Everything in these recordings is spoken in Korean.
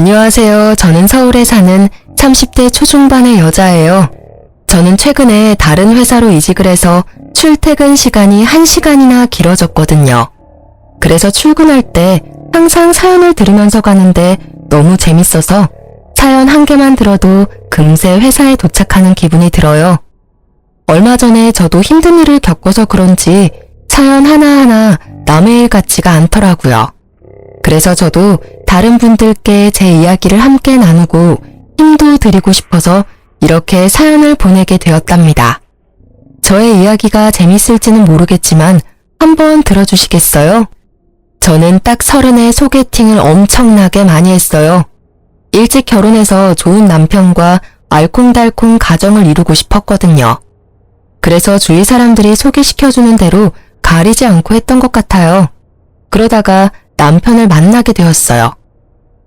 안녕하세요. 저는 서울에 사는 30대 초중반의 여자예요. 저는 최근에 다른 회사로 이직을 해서 출퇴근 시간이 1시간이나 길어졌거든요. 그래서 출근할 때 항상 사연을 들으면서 가는데 너무 재밌어서 사연 한 개만 들어도 금세 회사에 도착하는 기분이 들어요. 얼마 전에 저도 힘든 일을 겪어서 그런지 사연 하나하나 남의 일 같지가 않더라고요. 그래서 저도 다른 분들께 제 이야기를 함께 나누고 힘도 드리고 싶어서 이렇게 사연을 보내게 되었답니다. 저의 이야기가 재밌을지는 모르겠지만 한번 들어주시겠어요? 저는 딱 30에 소개팅을 엄청나게 많이 했어요. 일찍 결혼해서 좋은 남편과 알콩달콩 가정을 이루고 싶었거든요. 그래서 주위 사람들이 소개시켜주는 대로 가리지 않고 했던 것 같아요. 그러다가 남편을 만나게 되었어요.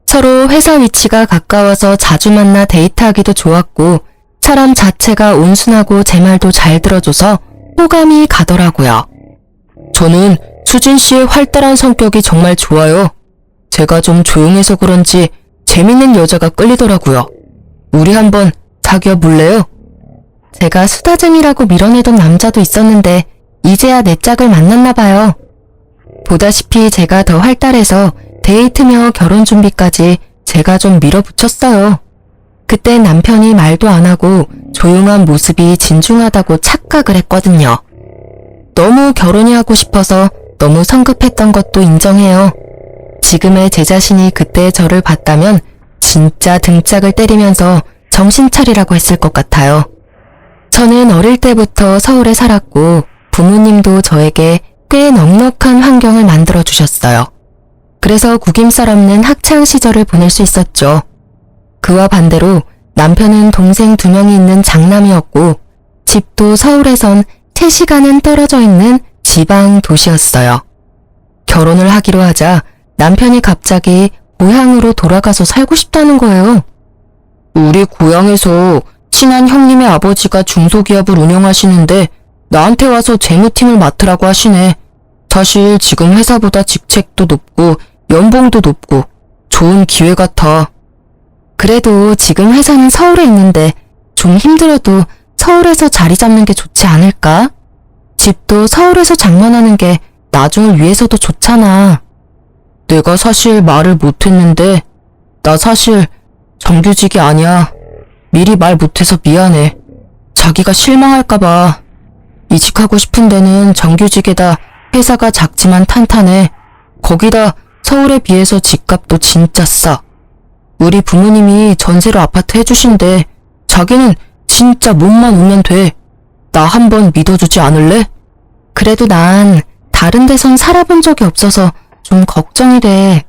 서로 회사 위치가 가까워서 자주 만나 데이트하기도 좋았고 사람 자체가 온순하고 제 말도 잘 들어줘서 호감이 가더라고요. 저는 수진 씨의 활달한 성격이 정말 좋아요. 제가 좀 조용해서 그런지 재밌는 여자가 끌리더라고요. 우리 한번 사귀어 볼래요? 제가 수다쟁이라고 밀어내던 남자도 있었는데 이제야 내 짝을 만났나 봐요. 보다시피 제가 더 활달해서 데이트며 결혼 준비까지 제가 좀 밀어붙였어요. 그때 남편이 말도 안 하고 조용한 모습이 진중하다고 착각을 했거든요. 너무 결혼이 하고 싶어서 너무 성급했던 것도 인정해요. 지금의 제 자신이 그때 저를 봤다면 진짜 등짝을 때리면서 정신 차리라고 했을 것 같아요. 저는 어릴 때부터 서울에 살았고 부모님도 저에게 꽤 넉넉한 환경을 만들어 주셨어요. 그래서 구김살 없는 학창 시절을 보낼 수 있었죠. 그와 반대로 남편은 동생 2명이 있는 장남이었고 집도 서울에선 3시간은 떨어져 있는 지방 도시였어요. 결혼을 하기로 하자 남편이 갑자기 고향으로 돌아가서 살고 싶다는 거예요. 우리 고향에서 친한 형님의 아버지가 중소기업을 운영하시는데 나한테 와서 재무팀을 맡으라고 하시네. 사실 지금 회사보다 직책도 높고 연봉도 높고 좋은 기회 같아. 그래도 지금 회사는 서울에 있는데 좀 힘들어도 서울에서 자리 잡는 게 좋지 않을까? 집도 서울에서 장만하는 게 나중을 위해서도 좋잖아. 내가 사실 말을 못했는데 나 사실 정규직이 아니야. 미리 말 못해서 미안해. 자기가 실망할까봐. 이직하고 싶은 데는 정규직에다 회사가 작지만 탄탄해. 거기다 서울에 비해서 집값도 진짜 싸. 우리 부모님이 전세로 아파트 해주신대. 자기는 진짜 몸만 오면 돼. 나 한번 믿어주지 않을래? 그래도 난 다른 데선 살아본 적이 없어서 좀 걱정이 돼.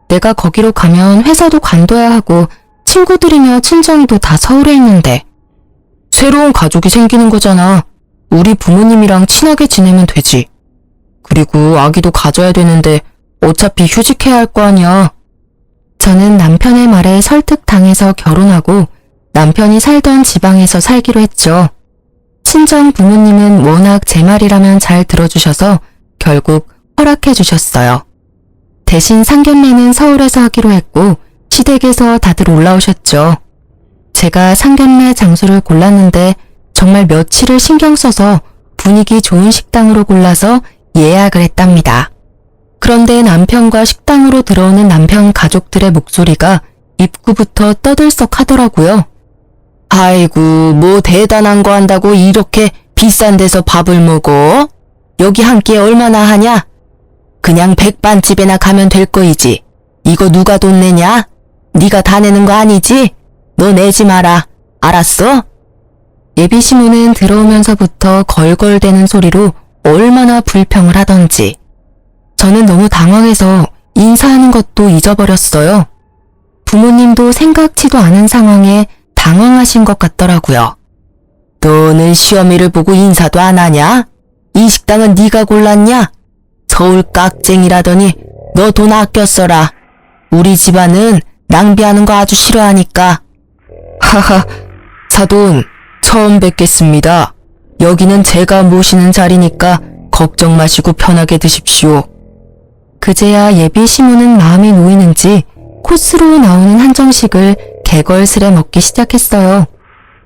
내가 거기로 가면 회사도 관둬야 하고 친구들이며 친정이도 다 서울에 있는데. 새로운 가족이 생기는 거잖아. 우리 부모님이랑 친하게 지내면 되지. 그리고 아기도 가져야 되는데 어차피 휴직해야 할 거 아니야. 저는 남편의 말에 설득당해서 결혼하고 남편이 살던 지방에서 살기로 했죠. 친정 부모님은 워낙 제 말이라면 잘 들어주셔서 결국 허락해 주셨어요. 대신 상견례는 서울에서 하기로 했고 시댁에서 다들 올라오셨죠. 제가 상견례 장소를 골랐는데 정말 며칠을 신경 써서 분위기 좋은 식당으로 골라서 예약을 했답니다. 그런데 남편과 식당으로 들어오는 남편 가족들의 목소리가 입구부터 떠들썩 하더라고요. 아이고, 뭐 대단한 거 한다고 이렇게 비싼 데서 밥을 먹어? 여기 한 끼에 얼마나 하냐? 그냥 백반집에나 가면 될 거이지. 이거 누가 돈 내냐? 네가 다 내는 거 아니지? 너 내지 마라. 알았어? 예비신부는 들어오면서부터 걸걸대는 소리로 얼마나 불평을 하던지. 저는 너무 당황해서 인사하는 것도 잊어버렸어요. 부모님도 생각지도 않은 상황에 당황하신 것 같더라고요. 너는 시어미를 보고 인사도 안 하냐? 이 식당은 네가 골랐냐? 서울 깍쟁이라더니 너 돈 아껴 써라. 우리 집안은 낭비하는 거 아주 싫어하니까. 하하, 사돈 처음 뵙겠습니다. 여기는 제가 모시는 자리니까 걱정 마시고 편하게 드십시오. 그제야 예비 시무는 마음이 놓이는지 코스로 나오는 한정식을 개걸스레 먹기 시작했어요.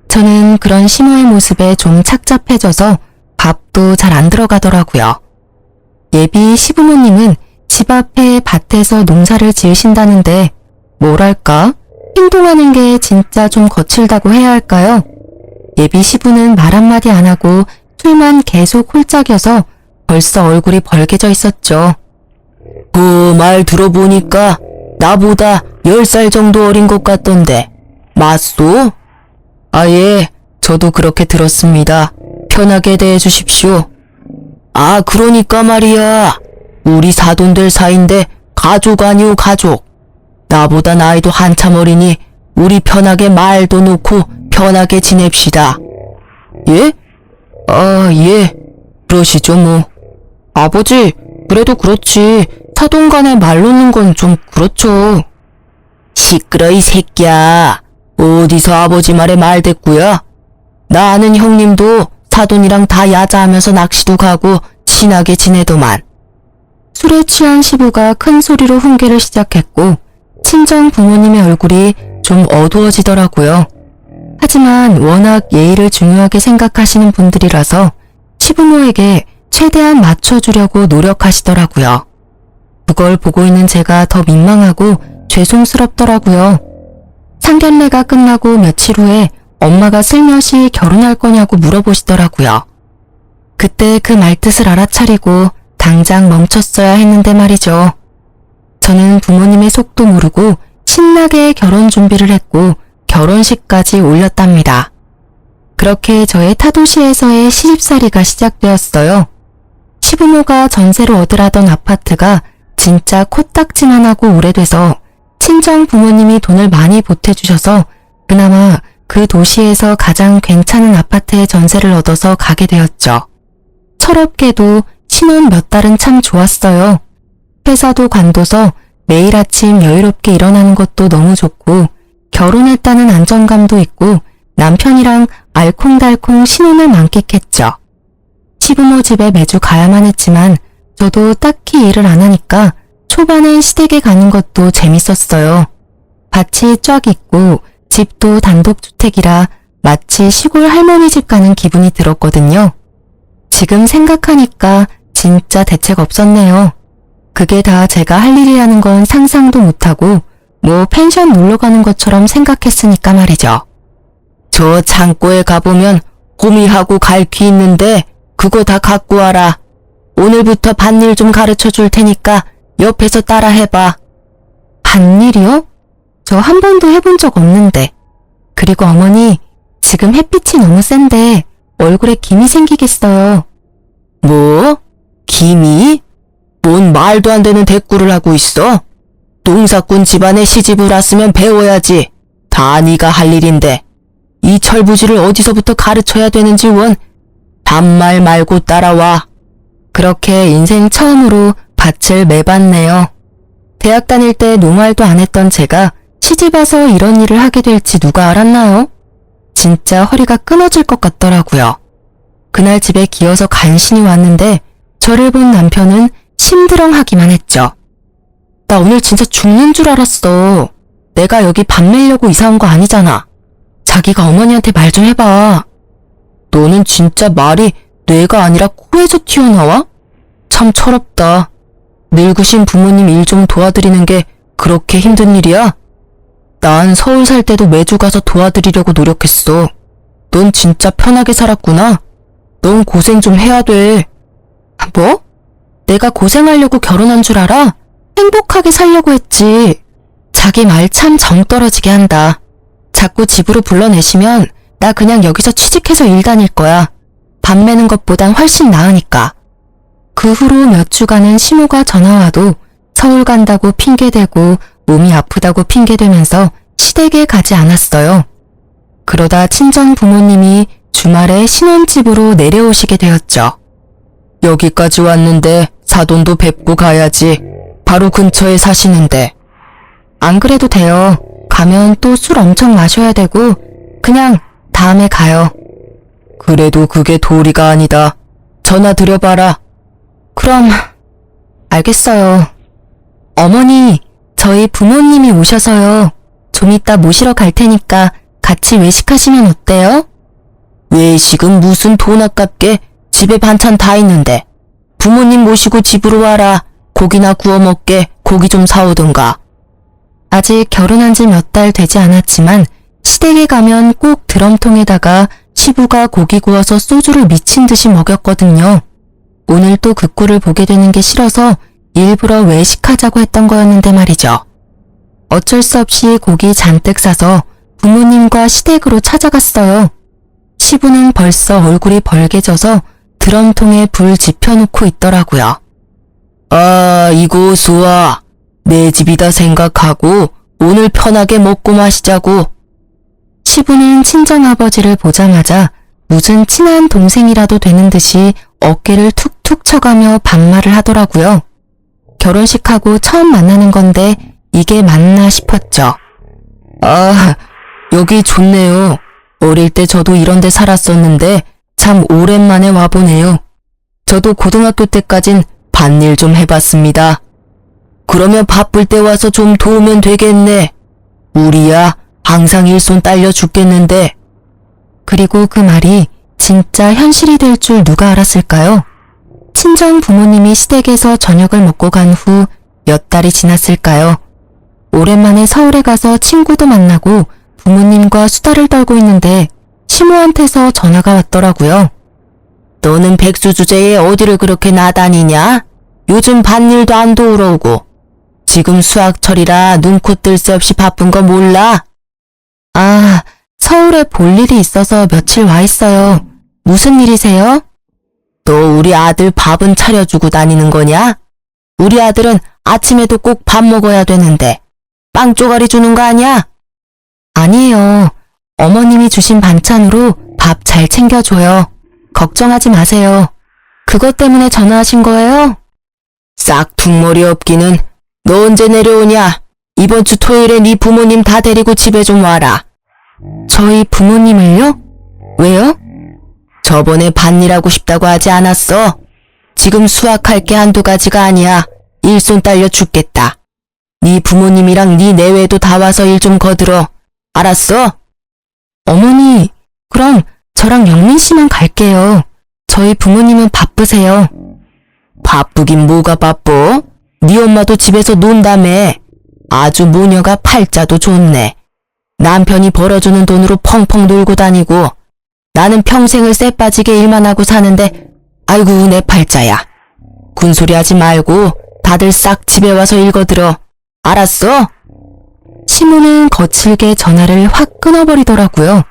저는 그런 시모의 모습에 좀 착잡해져서 밥도 잘 안 들어가더라고요. 예비 시부모님은 집 앞에 밭에서 농사를 지으신다는데 뭐랄까? 행동하는 게 진짜 좀 거칠다고 해야 할까요? 예비 시부는 말 한마디 안 하고 술만 계속 홀짝여서 벌써 얼굴이 벌개져 있었죠. 그 말 들어보니까 나보다 10살 정도 어린 것 같던데 맞소? 예, 저도 그렇게 들었습니다. 편하게 대해 주십시오. 그러니까 말이야. 우리 사돈들 사이인데 가족 아니오 가족. 나보다 나이도 한참 어리니 우리 편하게 말도 놓고 편하게 지냅시다. 예? 예. 그러시죠 뭐. 아버지, 그래도 그렇지. 사돈 간에 말 놓는 건 좀 그렇죠. 시끄러 이 새끼야. 어디서 아버지 말에 말댔구야? 나 아는 형님도 사돈이랑 다 야자하면서 낚시도 가고 친하게 지내더만. 술에 취한 시부가 큰 소리로 훈계를 시작했고 친정 부모님의 얼굴이 좀 어두워지더라고요. 하지만 워낙 예의를 중요하게 생각하시는 분들이라서 시부모에게 최대한 맞춰주려고 노력하시더라고요. 그걸 보고 있는 제가 더 민망하고 죄송스럽더라고요. 상견례가 끝나고 며칠 후에 엄마가 슬며시 결혼할 거냐고 물어보시더라고요. 그때 그 말뜻을 알아차리고 당장 멈췄어야 했는데 말이죠. 저는 부모님의 속도 모르고 신나게 결혼 준비를 했고 결혼식까지 올렸답니다. 그렇게 저의 타도시에서의 시집살이가 시작되었어요. 시부모가 전세로 얻으라던 아파트가 진짜 코딱지만하고 오래돼서 친정 부모님이 돈을 많이 보태주셔서 그나마 그 도시에서 가장 괜찮은 아파트에 전세를 얻어서 가게 되었죠. 철없게도 신혼 몇 달은 참 좋았어요. 회사도 관둬서 매일 아침 여유롭게 일어나는 것도 너무 좋고 결혼했다는 안정감도 있고 남편이랑 알콩달콩 신혼을 만끽했죠. 시부모 집에 매주 가야만 했지만 저도 딱히 일을 안 하니까 초반엔 시댁에 가는 것도 재밌었어요. 밭이 쫙 있고 집도 단독주택이라 마치 시골 할머니 집 가는 기분이 들었거든요. 지금 생각하니까 진짜 대책 없었네요. 그게 다 제가 할 일이라는 건 상상도 못하고 뭐 펜션 놀러 가는 것처럼 생각했으니까 말이죠. 저 창고에 가보면 호미하고 갈퀴 있는데 그거 다 갖고 와라. 오늘부터 밭일 좀 가르쳐 줄 테니까 옆에서 따라 해봐. 밭일이요? 저 한 번도 해본 적 없는데. 그리고 어머니, 지금 햇빛이 너무 센데 얼굴에 김이 생기겠어요. 뭐? 김이? 뭔 말도 안 되는 대꾸를 하고 있어? 농사꾼 집안에 시집을 왔으면 배워야지. 다 네가 할 일인데. 이 철부지를 어디서부터 가르쳐야 되는지 원. 반말 말고 따라와. 그렇게 인생 처음으로 밭을 매봤네요. 대학 다닐 때 노말도 안 했던 제가 시집 와서 이런 일을 하게 될지 누가 알았나요? 진짜 허리가 끊어질 것 같더라고요. 그날 집에 기어서 간신히 왔는데 저를 본 남편은 심드렁하기만 했죠. 나 오늘 진짜 죽는 줄 알았어. 내가 여기 밥 매려고 이사 온 거 아니잖아. 자기가 어머니한테 말 좀 해봐. 너는 진짜 말이 뇌가 아니라 코에서 튀어나와? 참 철없다. 늙으신 부모님 일 좀 도와드리는 게 그렇게 힘든 일이야? 난 서울 살 때도 매주 가서 도와드리려고 노력했어. 넌 진짜 편하게 살았구나. 넌 고생 좀 해야 돼. 뭐? 내가 고생하려고 결혼한 줄 알아? 행복하게 살려고 했지. 자기 말 참 정 떨어지게 한다. 자꾸 집으로 불러내시면 나 그냥 여기서 취직해서 일 다닐 거야. 밥 매는 것보단 훨씬 나으니까. 그 후로 몇 주간은 시모가 전화와도 서울 간다고 핑계대고 몸이 아프다고 핑계대면서 시댁에 가지 않았어요. 그러다 친정 부모님이 주말에 신혼집으로 내려오시게 되었죠. 여기까지 왔는데 사돈도 뵙고 가야지. 바로 근처에 사시는데. 안 그래도 돼요. 가면 또 술 엄청 마셔야 되고 그냥 다음에 가요. 그래도 그게 도리가 아니다. 전화 드려봐라. 그럼 알겠어요. 어머니, 저희 부모님이 오셔서요. 좀 이따 모시러 갈 테니까 같이 외식하시면 어때요? 외식은 무슨 돈 아깝게 집에 반찬 다 있는데. 부모님 모시고 집으로 와라. 고기나 구워 먹게 고기 좀 사오든가. 아직 결혼한 지 몇 달 되지 않았지만 시댁에 가면 꼭 드럼통에다가 시부가 고기 구워서 소주를 미친 듯이 먹였거든요. 오늘 또 그 꼴을 보게 되는 게 싫어서 일부러 외식하자고 했던 거였는데 말이죠. 어쩔 수 없이 고기 잔뜩 사서 부모님과 시댁으로 찾아갔어요. 시부는 벌써 얼굴이 벌개져서 드럼통에 불 지펴놓고 있더라고요. 아, 이거 수아. 내 집이다 생각하고 오늘 편하게 먹고 마시자고. 시부는 친정아버지를 보자마자 무슨 친한 동생이라도 되는 듯이 어깨를 툭툭 쳐가며 반말을 하더라고요. 결혼식하고 처음 만나는 건데 이게 맞나 싶었죠. 아, 여기 좋네요. 어릴 때 저도 이런 데 살았었는데 참 오랜만에 와보네요. 저도 고등학교 때까진 밭일 좀 해봤습니다. 그러면 바쁠 때 와서 좀 도우면 되겠네. 우리야 항상 일손 딸려 죽겠는데. 그리고 그 말이 진짜 현실이 될 줄 누가 알았을까요? 친정 부모님이 시댁에서 저녁을 먹고 간 후 몇 달이 지났을까요? 오랜만에 서울에 가서 친구도 만나고 부모님과 수다를 떨고 있는데 시모한테서 전화가 왔더라고요. 너는 백수 주제에 어디를 그렇게 나다니냐? 요즘 밭일도 안 도우러 오고. 지금 수학철이라 눈코 뜰 새 없이 바쁜 거 몰라? 아, 서울에 볼 일이 있어서 며칠 와 있어요. 무슨 일이세요? 너 우리 아들 밥은 차려주고 다니는 거냐? 우리 아들은 아침에도 꼭 밥 먹어야 되는데 빵 쪼가리 주는 거 아니야? 아니에요. 어머님이 주신 반찬으로 밥 잘 챙겨줘요. 걱정하지 마세요. 그것 때문에 전화하신 거예요? 싹퉁머리 없기는. 너 언제 내려오냐? 이번 주 토요일에 네 부모님 다 데리고 집에 좀 와라. 저희 부모님을요? 왜요? 저번에 밭일하고 싶다고 하지 않았어? 지금 수학할 게 한두 가지가 아니야. 일손 딸려 죽겠다. 네 부모님이랑 네 내외도 다 와서 일 좀 거들어. 알았어? 어머니, 그럼 저랑 영민 씨만 갈게요. 저희 부모님은 바쁘세요. 바쁘긴 뭐가 바빠? 네 엄마도 집에서 논다며. 아주 모녀가 팔자도 좋네. 남편이 벌어주는 돈으로 펑펑 놀고 다니고 나는 평생을 쎄 빠지게 일만 하고 사는데 아이고 내 팔자야. 군소리 하지 말고 다들 싹 집에 와서 읽어들어. 알았어? 시모는 거칠게 전화를 확 끊어버리더라고요.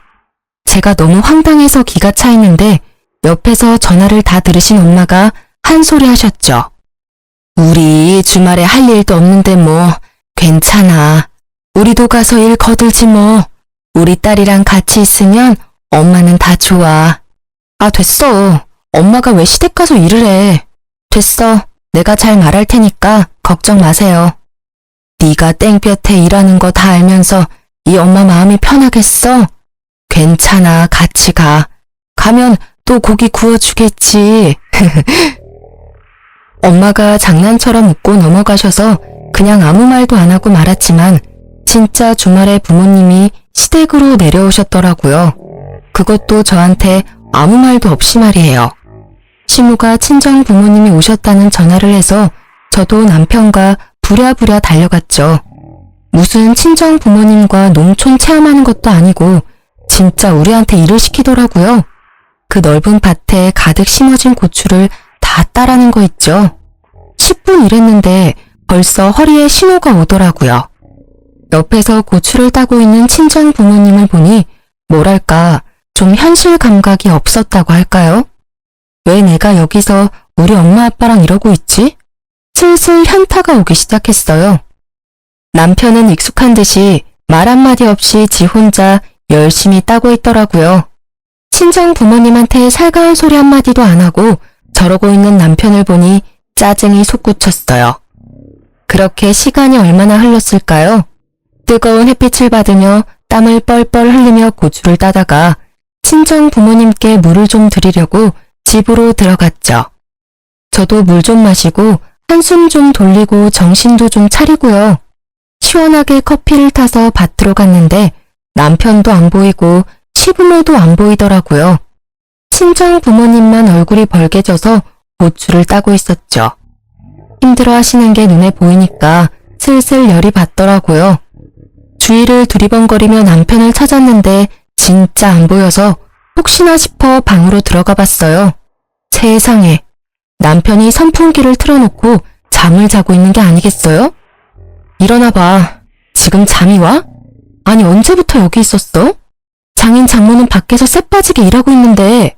제가 너무 황당해서 기가 차 있는데 옆에서 전화를 다 들으신 엄마가 한 소리 하셨죠. 우리 주말에 할 일도 없는데 뭐 괜찮아. 우리도 가서 일 거들지 뭐. 우리 딸이랑 같이 있으면 엄마는 다 좋아. 아 됐어. 엄마가 왜 시댁 가서 일을 해. 됐어. 내가 잘 말할 테니까 걱정 마세요. 네가 땡볕에 일하는 거 다 알면서 이 엄마 마음이 편하겠어? 괜찮아. 같이 가. 가면 또 고기 구워주겠지. 엄마가 장난처럼 웃고 넘어가셔서 그냥 아무 말도 안 하고 말았지만 진짜 주말에 부모님이 시댁으로 내려오셨더라고요. 그것도 저한테 아무 말도 없이 말이에요. 시모가 친정 부모님이 오셨다는 전화를 해서 저도 남편과 부랴부랴 달려갔죠. 무슨 친정 부모님과 농촌 체험하는 것도 아니고 진짜 우리한테 일을 시키더라고요. 그 넓은 밭에 가득 심어진 고추를 다 따라는 거 있죠. 10분 일했는데 벌써 허리에 신호가 오더라고요. 옆에서 고추를 따고 있는 친정 부모님을 보니 뭐랄까 좀 현실 감각이 없었다고 할까요? 왜 내가 여기서 우리 엄마 아빠랑 이러고 있지? 슬슬 현타가 오기 시작했어요. 남편은 익숙한 듯이 말 한마디 없이 지 혼자 열심히 따고 있더라고요. 친정 부모님한테 살가운 소리 한마디도 안 하고 저러고 있는 남편을 보니 짜증이 솟구쳤어요. 그렇게 시간이 얼마나 흘렀을까요? 뜨거운 햇빛을 받으며 땀을 뻘뻘 흘리며 고추를 따다가 친정 부모님께 물을 좀 드리려고 집으로 들어갔죠. 저도 물 좀 마시고 한숨 좀 돌리고 정신도 좀 차리고요. 시원하게 커피를 타서 밭으로 갔는데 남편도 안 보이고 시부모도 안 보이더라고요. 친정 부모님만 얼굴이 벌개져서 고추를 따고 있었죠. 힘들어 하시는 게 눈에 보이니까 슬슬 열이 받더라고요. 주위를 두리번거리며 남편을 찾았는데 진짜 안 보여서 혹시나 싶어 방으로 들어가 봤어요. 세상에, 남편이 선풍기를 틀어놓고 잠을 자고 있는 게 아니겠어요? 일어나 봐. 지금 잠이 와? 아니 언제부터 여기 있었어? 장인 장모는 밖에서 쎄 빠지게 일하고 있는데.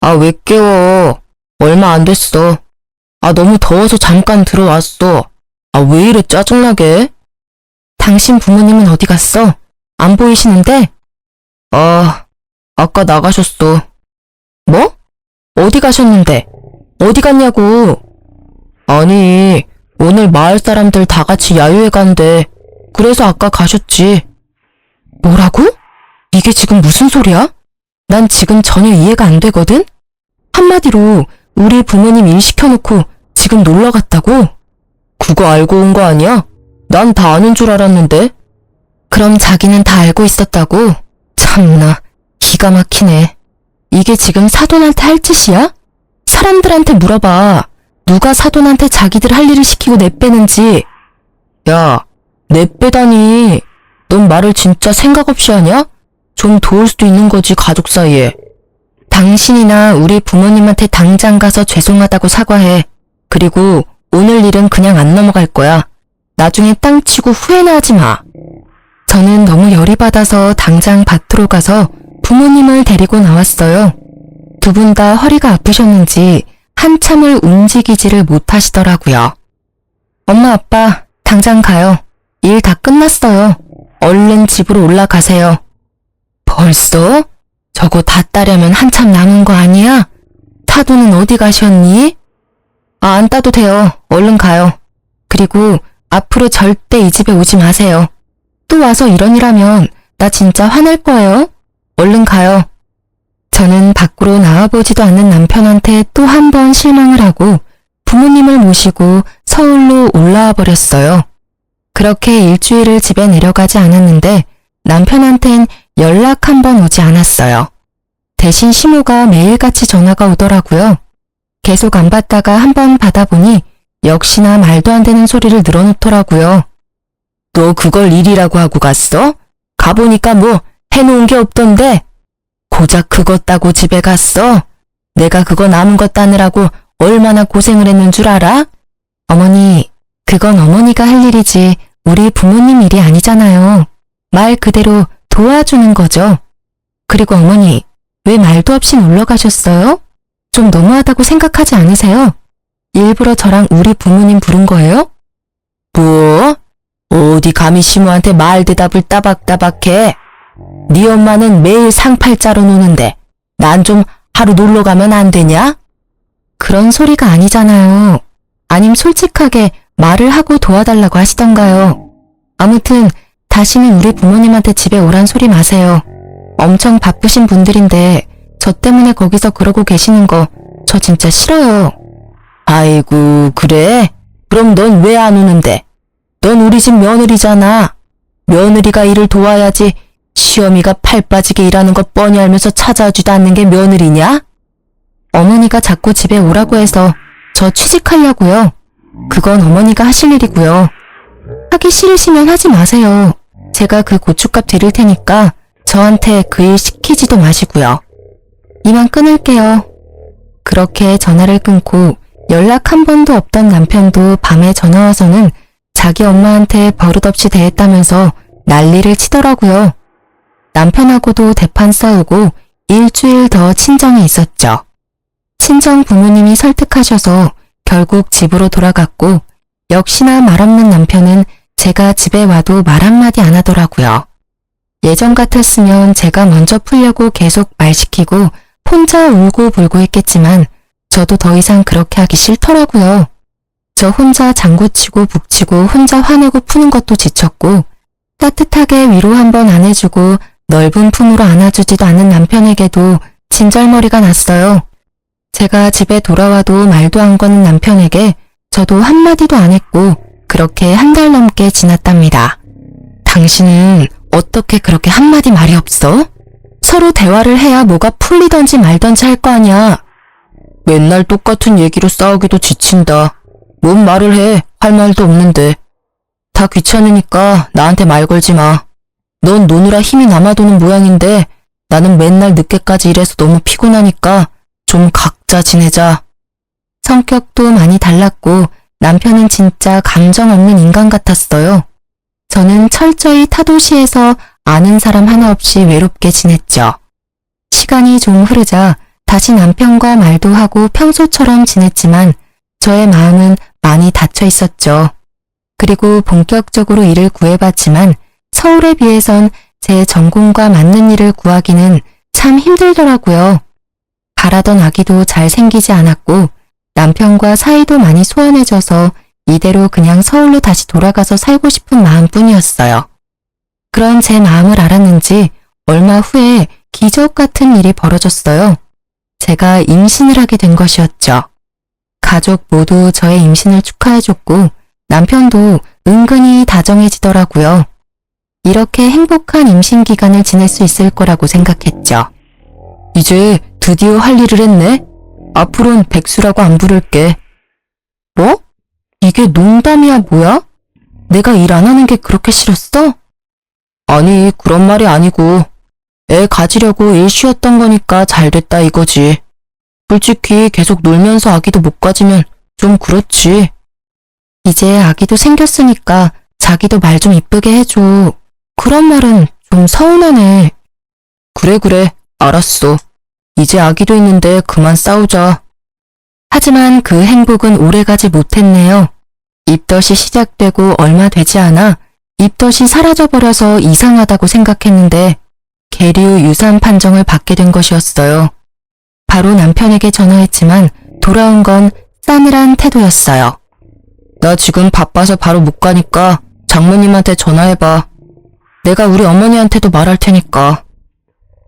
아, 왜 깨워? 얼마 안 됐어. 아, 너무 더워서 잠깐 들어왔어. 아, 왜 이래 짜증나게? 당신 부모님은 어디 갔어? 안 보이시는데? 아, 아까 나가셨어. 뭐? 어디 가셨는데? 어디 갔냐고? 아니, 오늘 마을 사람들 다 같이 야유회 간대. 그래서 아까 가셨지. 뭐라고? 이게 지금 무슨 소리야? 난 지금 전혀 이해가 안 되거든? 한마디로 우리 부모님 일 시켜놓고 지금 놀러 갔다고? 그거 알고 온 거 아니야? 난 다 아는 줄 알았는데. 그럼 자기는 다 알고 있었다고? 참나, 기가 막히네. 이게 지금 사돈한테 할 짓이야? 사람들한테 물어봐. 누가 사돈한테 자기들 할 일을 시키고 내빼는지. 야, 내빼다니. 넌 말을 진짜 생각 없이 하냐? 좀 도울 수도 있는 거지, 가족 사이에. 당신이나 우리 부모님한테 당장 가서 죄송하다고 사과해. 그리고 오늘 일은 그냥 안 넘어갈 거야. 나중에 땅 치고 후회나 하지 마. 저는 너무 열이 받아서 당장 밭으로 가서 부모님을 데리고 나왔어요. 두 분 다 허리가 아프셨는지 한참을 움직이지를 못하시더라고요. 엄마, 아빠, 당장 가요. 일 다 끝났어요. 얼른 집으로 올라가세요. 벌써? 저거 다 따려면 한참 남은 거 아니야? 타도는 어디 가셨니? 아, 안 따도 돼요. 얼른 가요. 그리고 앞으로 절대 이 집에 오지 마세요. 또 와서 이런 일 하면 나 진짜 화낼 거예요. 얼른 가요. 저는 밖으로 나와보지도 않는 남편한테 또 한 번 실망을 하고 부모님을 모시고 서울로 올라와 버렸어요. 그렇게 일주일을 집에 내려가지 않았는데 남편한텐 연락 한 번 오지 않았어요. 대신 시모가 매일같이 전화가 오더라고요. 계속 안 받다가 한 번 받아보니 역시나 말도 안 되는 소리를 늘어놓더라고요. 너 그걸 일이라고 하고 갔어? 가보니까 뭐 해놓은 게 없던데. 고작 그거 따고 집에 갔어? 내가 그거 남은 거 따느라고 얼마나 고생을 했는 줄 알아? 어머니, 그건 어머니가 할 일이지 우리 부모님 일이 아니잖아요. 말 그대로 도와주는 거죠. 그리고 어머니, 왜 말도 없이 놀러 가셨어요? 좀 너무하다고 생각하지 않으세요? 일부러 저랑 우리 부모님 부른 거예요? 뭐? 어디 감히 시모한테 말 대답을 따박따박해? 네 엄마는 매일 상팔자로 노는데 난 좀 하루 놀러 가면 안 되냐? 그런 소리가 아니잖아요. 아님 솔직하게 말을 하고 도와달라고 하시던가요. 아무튼 다시는 우리 부모님한테 집에 오란 소리 마세요. 엄청 바쁘신 분들인데 저 때문에 거기서 그러고 계시는 거 저 진짜 싫어요. 아이고, 그래? 그럼 넌 왜 안 오는데? 넌 우리 집 며느리잖아. 며느리가 일을 도와야지 시어미가 팔 빠지게 일하는 거 뻔히 알면서 찾아주지도 않는 게 며느리냐? 어머니가 자꾸 집에 오라고 해서 저 취직하려고요. 그건 어머니가 하실 일이고요. 하기 싫으시면 하지 마세요. 제가 그 고춧값 드릴 테니까 저한테 그 일 시키지도 마시고요. 이만 끊을게요. 그렇게 전화를 끊고 연락 한 번도 없던 남편도 밤에 전화 와서는 자기 엄마한테 버릇없이 대했다면서 난리를 치더라고요. 남편하고도 대판 싸우고 일주일 더 친정에 있었죠. 친정 부모님이 설득하셔서 결국 집으로 돌아갔고 역시나 말없는 남편은 제가 집에 와도 말 한마디 안 하더라고요. 예전 같았으면 제가 먼저 풀려고 계속 말 시키고 혼자 울고 불고 했겠지만 저도 더 이상 그렇게 하기 싫더라고요. 저 혼자 장구치고 북치고 혼자 화내고 푸는 것도 지쳤고 따뜻하게 위로 한번 안 해주고 넓은 품으로 안아주지도 않는 남편에게도 진절머리가 났어요. 제가 집에 돌아와도 말도 안 거는 남편에게 저도 한마디도 안 했고 그렇게 한 달 넘게 지났답니다. 당신은 어떻게 그렇게 한마디 말이 없어? 서로 대화를 해야 뭐가 풀리던지 말던지 할 거 아니야. 맨날 똑같은 얘기로 싸우기도 지친다. 뭔 말을 해? 할 말도 없는데. 다 귀찮으니까 나한테 말 걸지 마. 넌 노느라 힘이 남아도는 모양인데 나는 맨날 늦게까지 일해서 너무 피곤하니까 좀 각자 지내자. 성격도 많이 달랐고 남편은 진짜 감정 없는 인간 같았어요. 저는 철저히 타도시에서 아는 사람 하나 없이 외롭게 지냈죠. 시간이 좀 흐르자 다시 남편과 말도 하고 평소처럼 지냈지만 저의 마음은 많이 닫혀 있었죠. 그리고 본격적으로 일을 구해봤지만 서울에 비해선 제 전공과 맞는 일을 구하기는 참 힘들더라고요. 바라던 아기도 잘 생기지 않았고 남편과 사이도 많이 소원해져서 이대로 그냥 서울로 다시 돌아가서 살고 싶은 마음뿐이었어요. 그런 제 마음을 알았는지 얼마 후에 기적 같은 일이 벌어졌어요. 제가 임신을 하게 된 것이었죠. 가족 모두 저의 임신을 축하해줬고 남편도 은근히 다정해지더라고요. 이렇게 행복한 임신 기간을 지낼 수 있을 거라고 생각했죠. 이제 드디어 할 일을 했네. 앞으로는 백수라고 안 부를게. 뭐? 이게 농담이야 뭐야? 내가 일 안 하는 게 그렇게 싫었어? 아니, 그런 말이 아니고 애 가지려고 일 쉬었던 거니까 잘 됐다 이거지. 솔직히 계속 놀면서 아기도 못 가지면 좀 그렇지. 이제 아기도 생겼으니까 자기도 말 좀 이쁘게 해줘. 그런 말은 좀 서운하네. 그래, 알았어. 이제 아기도 있는데 그만 싸우자. 하지만 그 행복은 오래가지 못했네요. 입덧이 시작되고 얼마 되지 않아 입덧이 사라져버려서 이상하다고 생각했는데 계류 유산 판정을 받게 된 것이었어요. 바로 남편에게 전화했지만 돌아온 건 싸늘한 태도였어요. 나 지금 바빠서 바로 못 가니까 장모님한테 전화해봐. 내가 우리 어머니한테도 말할 테니까.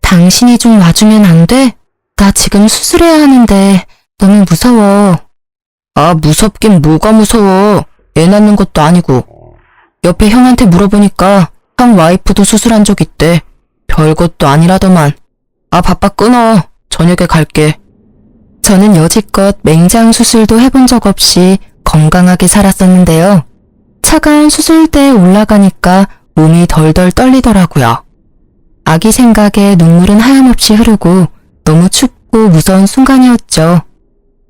당신이 좀 와주면 안 돼? 나 지금 수술해야 하는데 너무 무서워. 아, 무섭긴 뭐가 무서워. 애 낳는 것도 아니고. 옆에 형한테 물어보니까 형 와이프도 수술한 적 있대. 별것도 아니라더만. 아, 바빠 끊어. 저녁에 갈게. 저는 여지껏 맹장 수술도 해본 적 없이 건강하게 살았었는데요. 차가운 수술대에 올라가니까 몸이 덜덜 떨리더라고요. 아기 생각에 눈물은 하염없이 흐르고 너무 춥고 무서운 순간이었죠.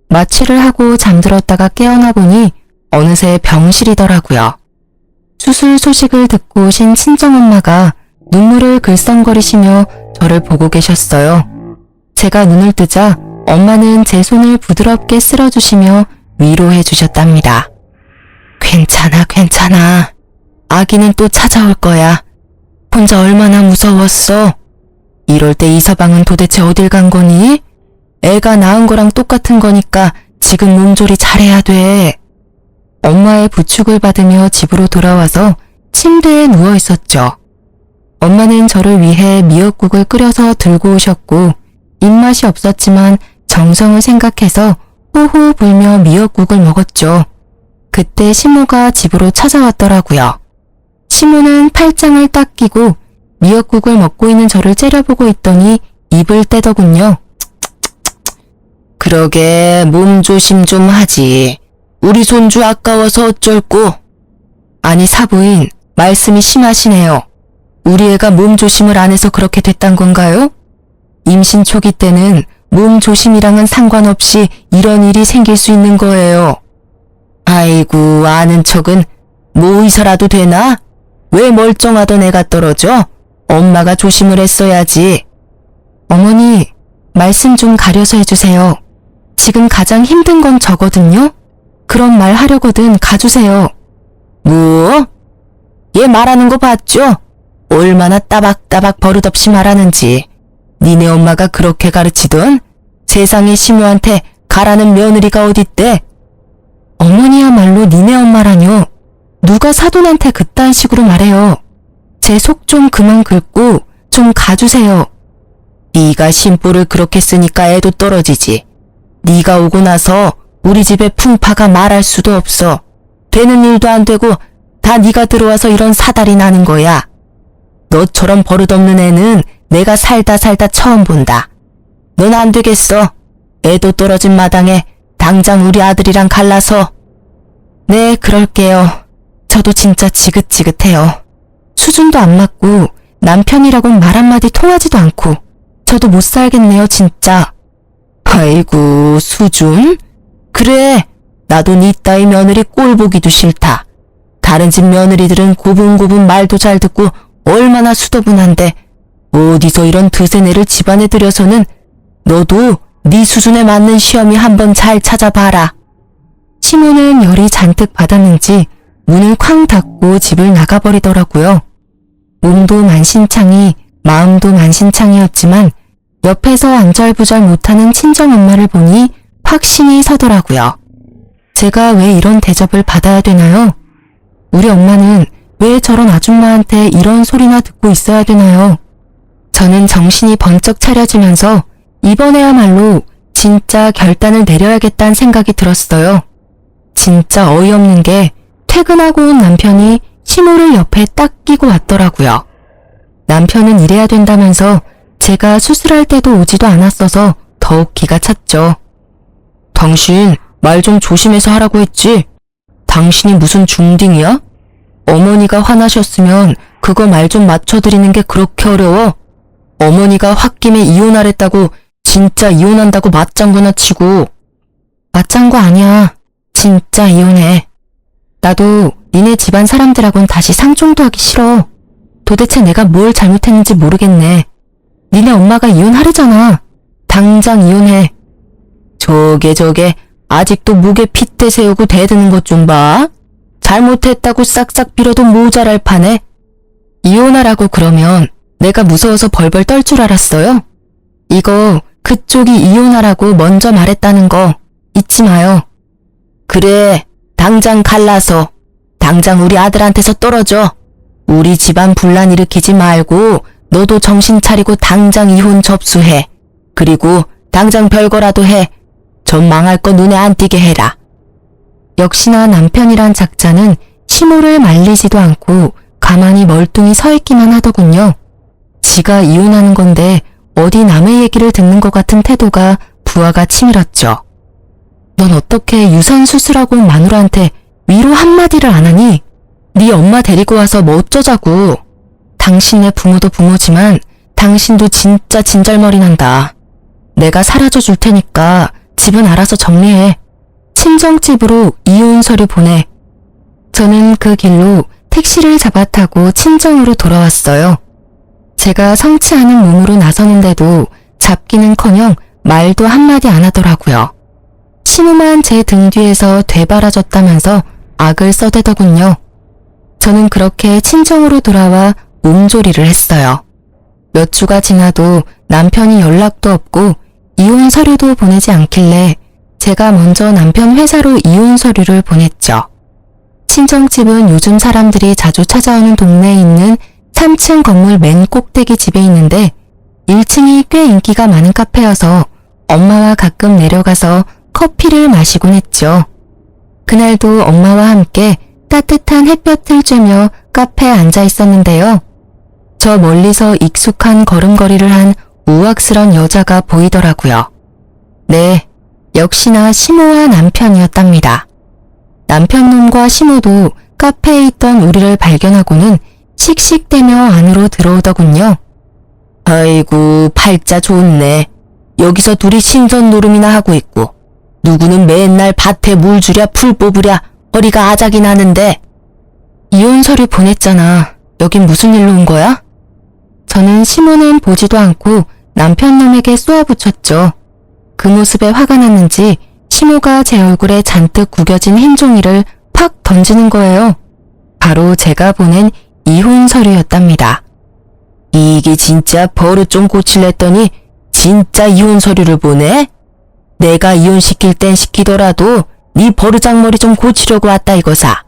마취를 하고 잠들었다가 깨어나 보니 어느새 병실이더라고요. 수술 소식을 듣고 오신 친정엄마가 눈물을 글썽거리시며 저를 보고 계셨어요. 제가 눈을 뜨자 엄마는 제 손을 부드럽게 쓸어주시며 위로해 주셨답니다. 괜찮아. 아기는 또 찾아올 거야. 혼자 얼마나 무서웠어. 이럴 때 이서방은 도대체 어딜 간 거니? 애가 낳은 거랑 똑같은 거니까 지금 몸조리 잘해야 돼. 엄마의 부축을 받으며 집으로 돌아와서 침대에 누워 있었죠. 엄마는 저를 위해 미역국을 끓여서 들고 오셨고 입맛이 없었지만 정성을 생각해서 호호 불며 미역국을 먹었죠. 그때 시모가 집으로 찾아왔더라고요. 시모는 팔짱을 딱 끼고 미역국을 먹고 있는 저를 째려보고 있더니 입을 떼더군요. 그러게 몸 조심 좀 하지. 우리 손주 아까워서 어쩔꼬. 아니 사부인, 말씀이 심하시네요. 우리 애가 몸 조심을 안 해서 그렇게 됐단 건가요? 임신 초기 때는 몸 조심이랑은 상관없이 이런 일이 생길 수 있는 거예요. 아이고, 아는 척은 뭐 의사라도 되나? 왜 멀쩡하던 애가 떨어져? 엄마가 조심을 했어야지. 어머니, 말씀 좀 가려서 해주세요. 지금 가장 힘든 건 저거든요? 그런 말 하려거든 가주세요. 뭐? 얘 말하는 거 봤죠? 얼마나 따박따박 버릇없이 말하는지. 니네 엄마가 그렇게 가르치던? 세상에 시모한테 가라는 며느리가 어딨대? 어머니야말로 니네 엄마라뇨. 누가 사돈한테 그딴 식으로 말해요. 제 속 좀 그만 긁고 좀 가주세요. 네가 심보를 그렇게 쓰니까 애도 떨어지지. 네가 오고 나서 우리 집에 풍파가 말할 수도 없어. 되는 일도 안 되고 다 네가 들어와서 이런 사달이 나는 거야. 너처럼 버릇없는 애는 내가 살다 처음 본다. 넌 안 되겠어. 애도 떨어진 마당에 당장 우리 아들이랑 갈라서. 네, 그럴게요. 저도 진짜 지긋지긋해요. 수준도 안 맞고 남편이라고는 말 한마디 통하지도 않고 저도 못 살겠네요, 진짜. 아이고, 수준? 그래, 나도 네 따위 며느리 꼴 보기도 싫다. 다른 집 며느리들은 고분고분 말도 잘 듣고 얼마나 수더분한데 어디서 이런 드세네를 집안에 들여서는 너도 네 수준에 맞는 시험이 한번 잘 찾아봐라. 시모는 열이 잔뜩 받았는지 문을 쾅 닫고 집을 나가버리더라고요. 몸도 만신창이 마음도 만신창이었지만 옆에서 안절부절 못하는 친정엄마를 보니 확신이 서더라고요. 제가 왜 이런 대접을 받아야 되나요? 우리 엄마는 왜 저런 아줌마한테 이런 소리나 듣고 있어야 되나요? 저는 정신이 번쩍 차려지면서 이번에야말로 진짜 결단을 내려야겠다는 생각이 들었어요. 진짜 어이없는 게 퇴근하고 온 남편이 시모를 옆에 딱 끼고 왔더라고요. 남편은 이래야 된다면서 제가 수술할 때도 오지도 않았어서 더욱 기가 찼죠. 당신 말 좀 조심해서 하라고 했지? 당신이 무슨 중딩이야? 어머니가 화나셨으면 그거 말 좀 맞춰드리는 게 그렇게 어려워? 어머니가 홧김에 이혼하랬다고 진짜 이혼한다고 맞장구나 치고. 맞장구 아니야. 진짜 이혼해. 나도 니네 집안 사람들하고는 다시 상종도 하기 싫어. 도대체 내가 뭘 잘못했는지 모르겠네. 니네 엄마가 이혼하래잖아. 당장 이혼해. 저게 아직도 목에 핏대 세우고 대드는 것 좀 봐. 잘못했다고 싹싹 빌어도 모자랄 판에. 이혼하라고 그러면 내가 무서워서 벌벌 떨 줄 알았어요? 이거 그쪽이 이혼하라고 먼저 말했다는 거 잊지 마요. 그래, 당장 갈라서 당장 우리 아들한테서 떨어져. 우리 집안 분란 일으키지 말고 너도 정신 차리고 당장 이혼 접수해. 그리고 당장 별거라도 해. 전 망할 거 눈에 안 띄게 해라. 역시나 남편이란 작자는 시모를 말리지도 않고 가만히 멀뚱히 서 있기만 하더군요. 지가 이혼하는 건데 어디 남의 얘기를 듣는 것 같은 태도가 부하가 치밀었죠. 넌 어떻게 유산 수술하고 온 마누라한테 위로 한마디를 안 하니? 네 엄마 데리고 와서 뭐 어쩌자고. 당신네 부모도 부모지만 당신도 진짜 진절머리 난다. 내가 사라져 줄 테니까 집은 알아서 정리해. 친정집으로 이혼 서류 보내. 저는 그 길로 택시를 잡아 타고 친정으로 돌아왔어요. 제가 성치 않은 몸으로 나서는데도 잡기는커녕 말도 한마디 안 하더라고요. 시모만 제 등 뒤에서 되바라졌다면서 악을 써대더군요. 저는 그렇게 친정으로 돌아와 몸조리를 했어요. 몇 주가 지나도 남편이 연락도 없고 이혼 서류도 보내지 않길래 제가 먼저 남편 회사로 이혼 서류를 보냈죠. 친정집은 요즘 사람들이 자주 찾아오는 동네에 있는 3층 건물 맨 꼭대기 집에 있는데 1층이 꽤 인기가 많은 카페여서 엄마와 가끔 내려가서 커피를 마시곤 했죠. 그날도 엄마와 함께 따뜻한 햇볕을 쬐며 카페에 앉아 있었는데요. 저 멀리서 익숙한 걸음걸이를 한 우악스런 여자가 보이더라고요. 네, 역시나 시모와 남편이었답니다. 남편놈과 시모도 카페에 있던 우리를 발견하고는 씩씩대며 안으로 들어오더군요. 아이고, 팔자 좋네. 여기서 둘이 신선 노름이나 하고 있고 누구는 맨날 밭에 물 주랴 풀 뽑으랴 허리가 아작이 나는데. 이혼 서류 보냈잖아. 여긴 무슨 일로 온 거야? 저는 시모는 보지도 않고 남편놈에게 쏘아붙였죠. 그 모습에 화가 났는지 시모가 제 얼굴에 잔뜩 구겨진 흰 종이를 팍 던지는 거예요. 바로 제가 보낸 이혼 서류였답니다. 이게 진짜 버릇 좀 고칠랬더니 진짜 이혼 서류를 보내? 내가 이혼시킬 땐 시키더라도 네 버르장머리 좀 고치려고 왔다 이거사.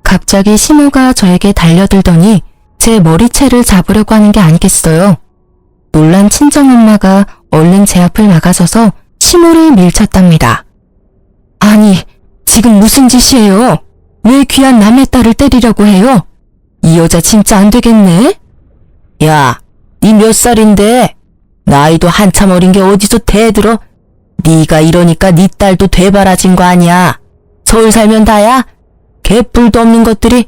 갑자기 시모가 저에게 달려들더니 제 머리채를 잡으려고 하는 게 아니겠어요. 놀란 친정엄마가 얼른 제 앞을 막아서서 시모를 밀쳤답니다. 아니, 지금 무슨 짓이에요? 왜 귀한 남의 딸을 때리려고 해요? 이 여자 진짜 안 되겠네? 야, 니 몇 살인데? 나이도 한참 어린 게 어디서 대들어? 네가 이러니까 네 딸도 되바라진 거 아니야. 서울 살면 다야? 개뿔도 없는 것들이.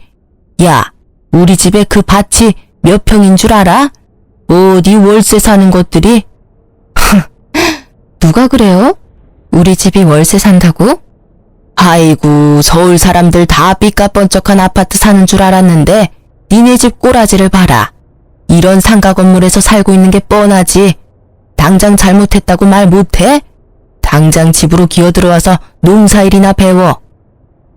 야, 우리 집에 그 밭이 몇 평인 줄 알아? 어디 월세 사는 것들이? 누가 그래요? 우리 집이 월세 산다고? 아이고, 서울 사람들 다 삐까뻔쩍한 아파트 사는 줄 알았는데 니네 집 꼬라지를 봐라. 이런 상가 건물에서 살고 있는 게 뻔하지. 당장 잘못했다고 말 못해? 당장 집으로 기어들어와서 농사일이나 배워.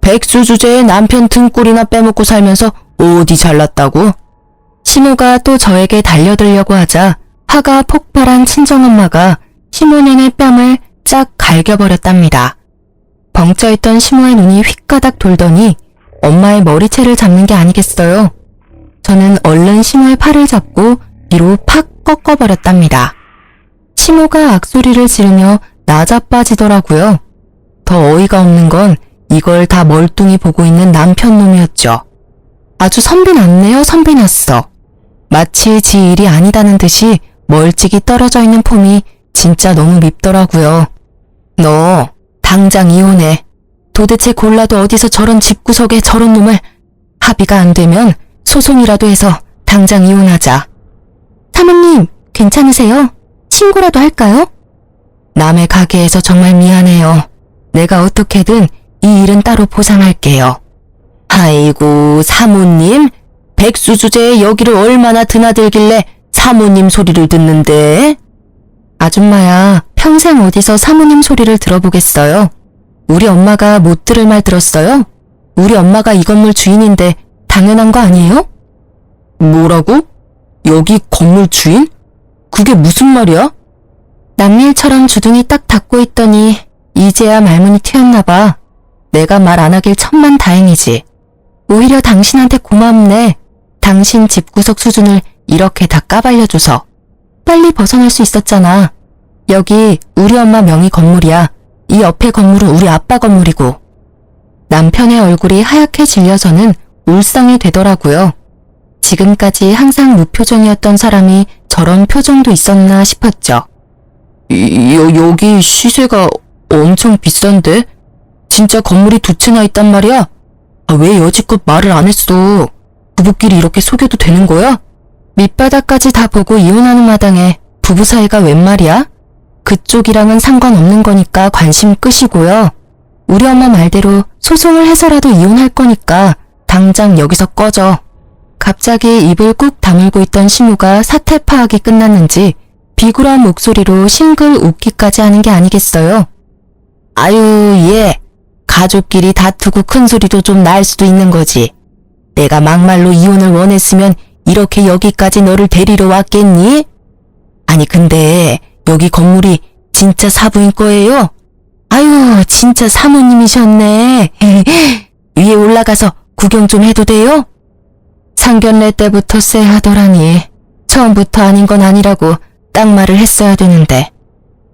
백수 주제에 남편 등골이나 빼먹고 살면서 어디 잘났다고? 시모가 또 저에게 달려들려고 하자 화가 폭발한 친정엄마가 시모년의 뺨을 쫙 갈겨버렸답니다. 벙쪄있던 시모의 눈이 휙가닥 돌더니 엄마의 머리채를 잡는 게 아니겠어요. 저는 얼른 시모의 팔을 잡고 뒤로 팍 꺾어버렸답니다. 시모가 악소리를 지르며 나자빠지더라고요. 더 어이가 없는 건 이걸 다 멀뚱히 보고 있는 남편 놈이었죠. 아주 선비 났네요, 선비 났어. 마치 지 일이 아니다는 듯이 멀찍이 떨어져 있는 폼이 진짜 너무 밉더라고요. 너 당장 이혼해. 도대체 골라도 어디서 저런 집구석에 저런 놈을. 합의가 안 되면 소송이라도 해서 당장 이혼하자. 사모님, 괜찮으세요? 신고라도 할까요? 남의 가게에서 정말 미안해요. 내가 어떻게든 이 일은 따로 보상할게요. 아이고, 사모님? 백수 주제에 여기를 얼마나 드나들길래 사모님 소리를 듣는데? 아줌마야, 평생 어디서 사모님 소리를 들어보겠어요? 우리 엄마가 못 들을 말 들었어요? 우리 엄마가 이 건물 주인인데 당연한 거 아니에요? 뭐라고? 여기 건물 주인? 그게 무슨 말이야? 남일처럼 주둥이 딱 닫고 있더니 이제야 말문이 튀었나 봐. 내가 말 안 하길 천만 다행이지. 오히려 당신한테 고맙네. 당신 집구석 수준을 이렇게 다 까발려줘서. 빨리 벗어날 수 있었잖아. 여기 우리 엄마 명의 건물이야. 이 옆에 건물은 우리 아빠 건물이고. 남편의 얼굴이 하얗게 질려서는 울상이 되더라고요. 지금까지 항상 무표정이었던 사람이 저런 표정도 있었나 싶었죠. 여기 시세가 엄청 비싼데? 진짜 건물이 두 채나 있단 말이야? 왜 여지껏 말을 안 했어? 부부끼리 이렇게 속여도 되는 거야? 밑바닥까지 다 보고 이혼하는 마당에 부부 사이가 웬 말이야? 그쪽이랑은 상관없는 거니까 관심 끄시고요. 우리 엄마 말대로 소송을 해서라도 이혼할 거니까 당장 여기서 꺼져. 갑자기 입을 꾹 다물고 있던 시무가 사태 파악이 끝났는지 비굴한 목소리로 싱글 웃기까지 하는 게 아니겠어요. 아유, 얘. 가족끼리 다투고 큰 소리도 좀 날 수도 있는 거지. 내가 막말로 이혼을 원했으면 이렇게 여기까지 너를 데리러 왔겠니? 아니 근데 여기 건물이 진짜 사부인 거예요? 아유, 진짜 사모님이셨네. 위에 올라가서 구경 좀 해도 돼요? 상견례 때부터 쎄하더라니. 처음부터 아닌 건 아니라고 딱 말을 했어야 되는데.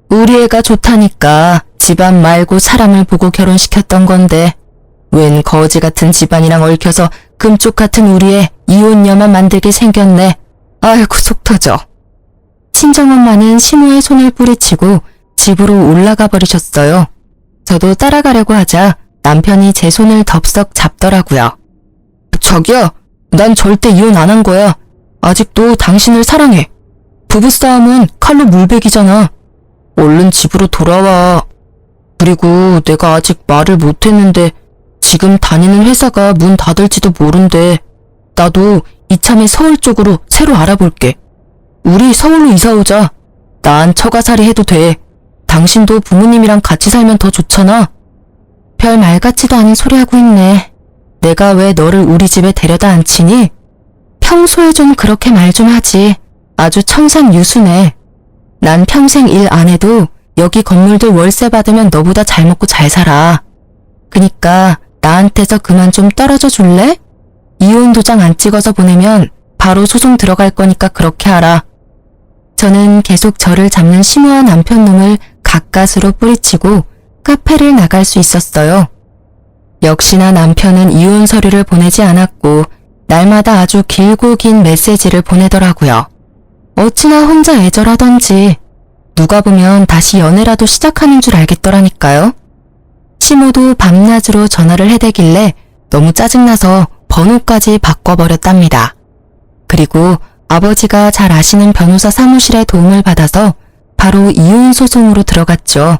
우리 애가 좋다니까 집안 말고 사람을 보고 결혼시켰던 건데 웬 거지 같은 집안이랑 얽혀서 금쪽 같은 우리 애 이혼녀만 만들게 생겼네. 아이고 속 터져. 친정엄마는 시모의 손을 뿌리치고 집으로 올라가 버리셨어요. 저도 따라가려고 하자 남편이 제 손을 덥석 잡더라고요. 자기야, 난 절대 이혼 안 한 거야. 아직도 당신을 사랑해. 부부싸움은 칼로 물베기잖아. 얼른 집으로 돌아와. 그리고 내가 아직 말을 못했는데 지금 다니는 회사가 문 닫을지도 모른대. 나도 이참에 서울 쪽으로 새로 알아볼게. 우리 서울로 이사 오자. 난 처가살이 해도 돼. 당신도 부모님이랑 같이 살면 더 좋잖아. 별 말 같지도 않은 소리 하고 있네. 내가 왜 너를 우리 집에 데려다 앉히니? 평소에 좀 그렇게 말 좀 하지. 아주 청산유수네. 난 평생 일 안 해도 여기 건물들 월세 받으면 너보다 잘 먹고 잘 살아. 그니까 나한테서 그만 좀 떨어져 줄래? 이혼 도장 안 찍어서 보내면 바로 소송 들어갈 거니까 그렇게 하라. 저는 계속 저를 잡는 심오한 남편 놈을 가까스로 뿌리치고 카페를 나갈 수 있었어요. 역시나 남편은 이혼 서류를 보내지 않았고 날마다 아주 길고 긴 메시지를 보내더라고요. 어찌나 혼자 애절하던지 누가 보면 다시 연애라도 시작하는 줄 알겠더라니까요. 시모도 밤낮으로 전화를 해대길래 너무 짜증나서 번호까지 바꿔버렸답니다. 그리고 아버지가 잘 아시는 변호사 사무실의 도움을 받아서 바로 이혼 소송으로 들어갔죠.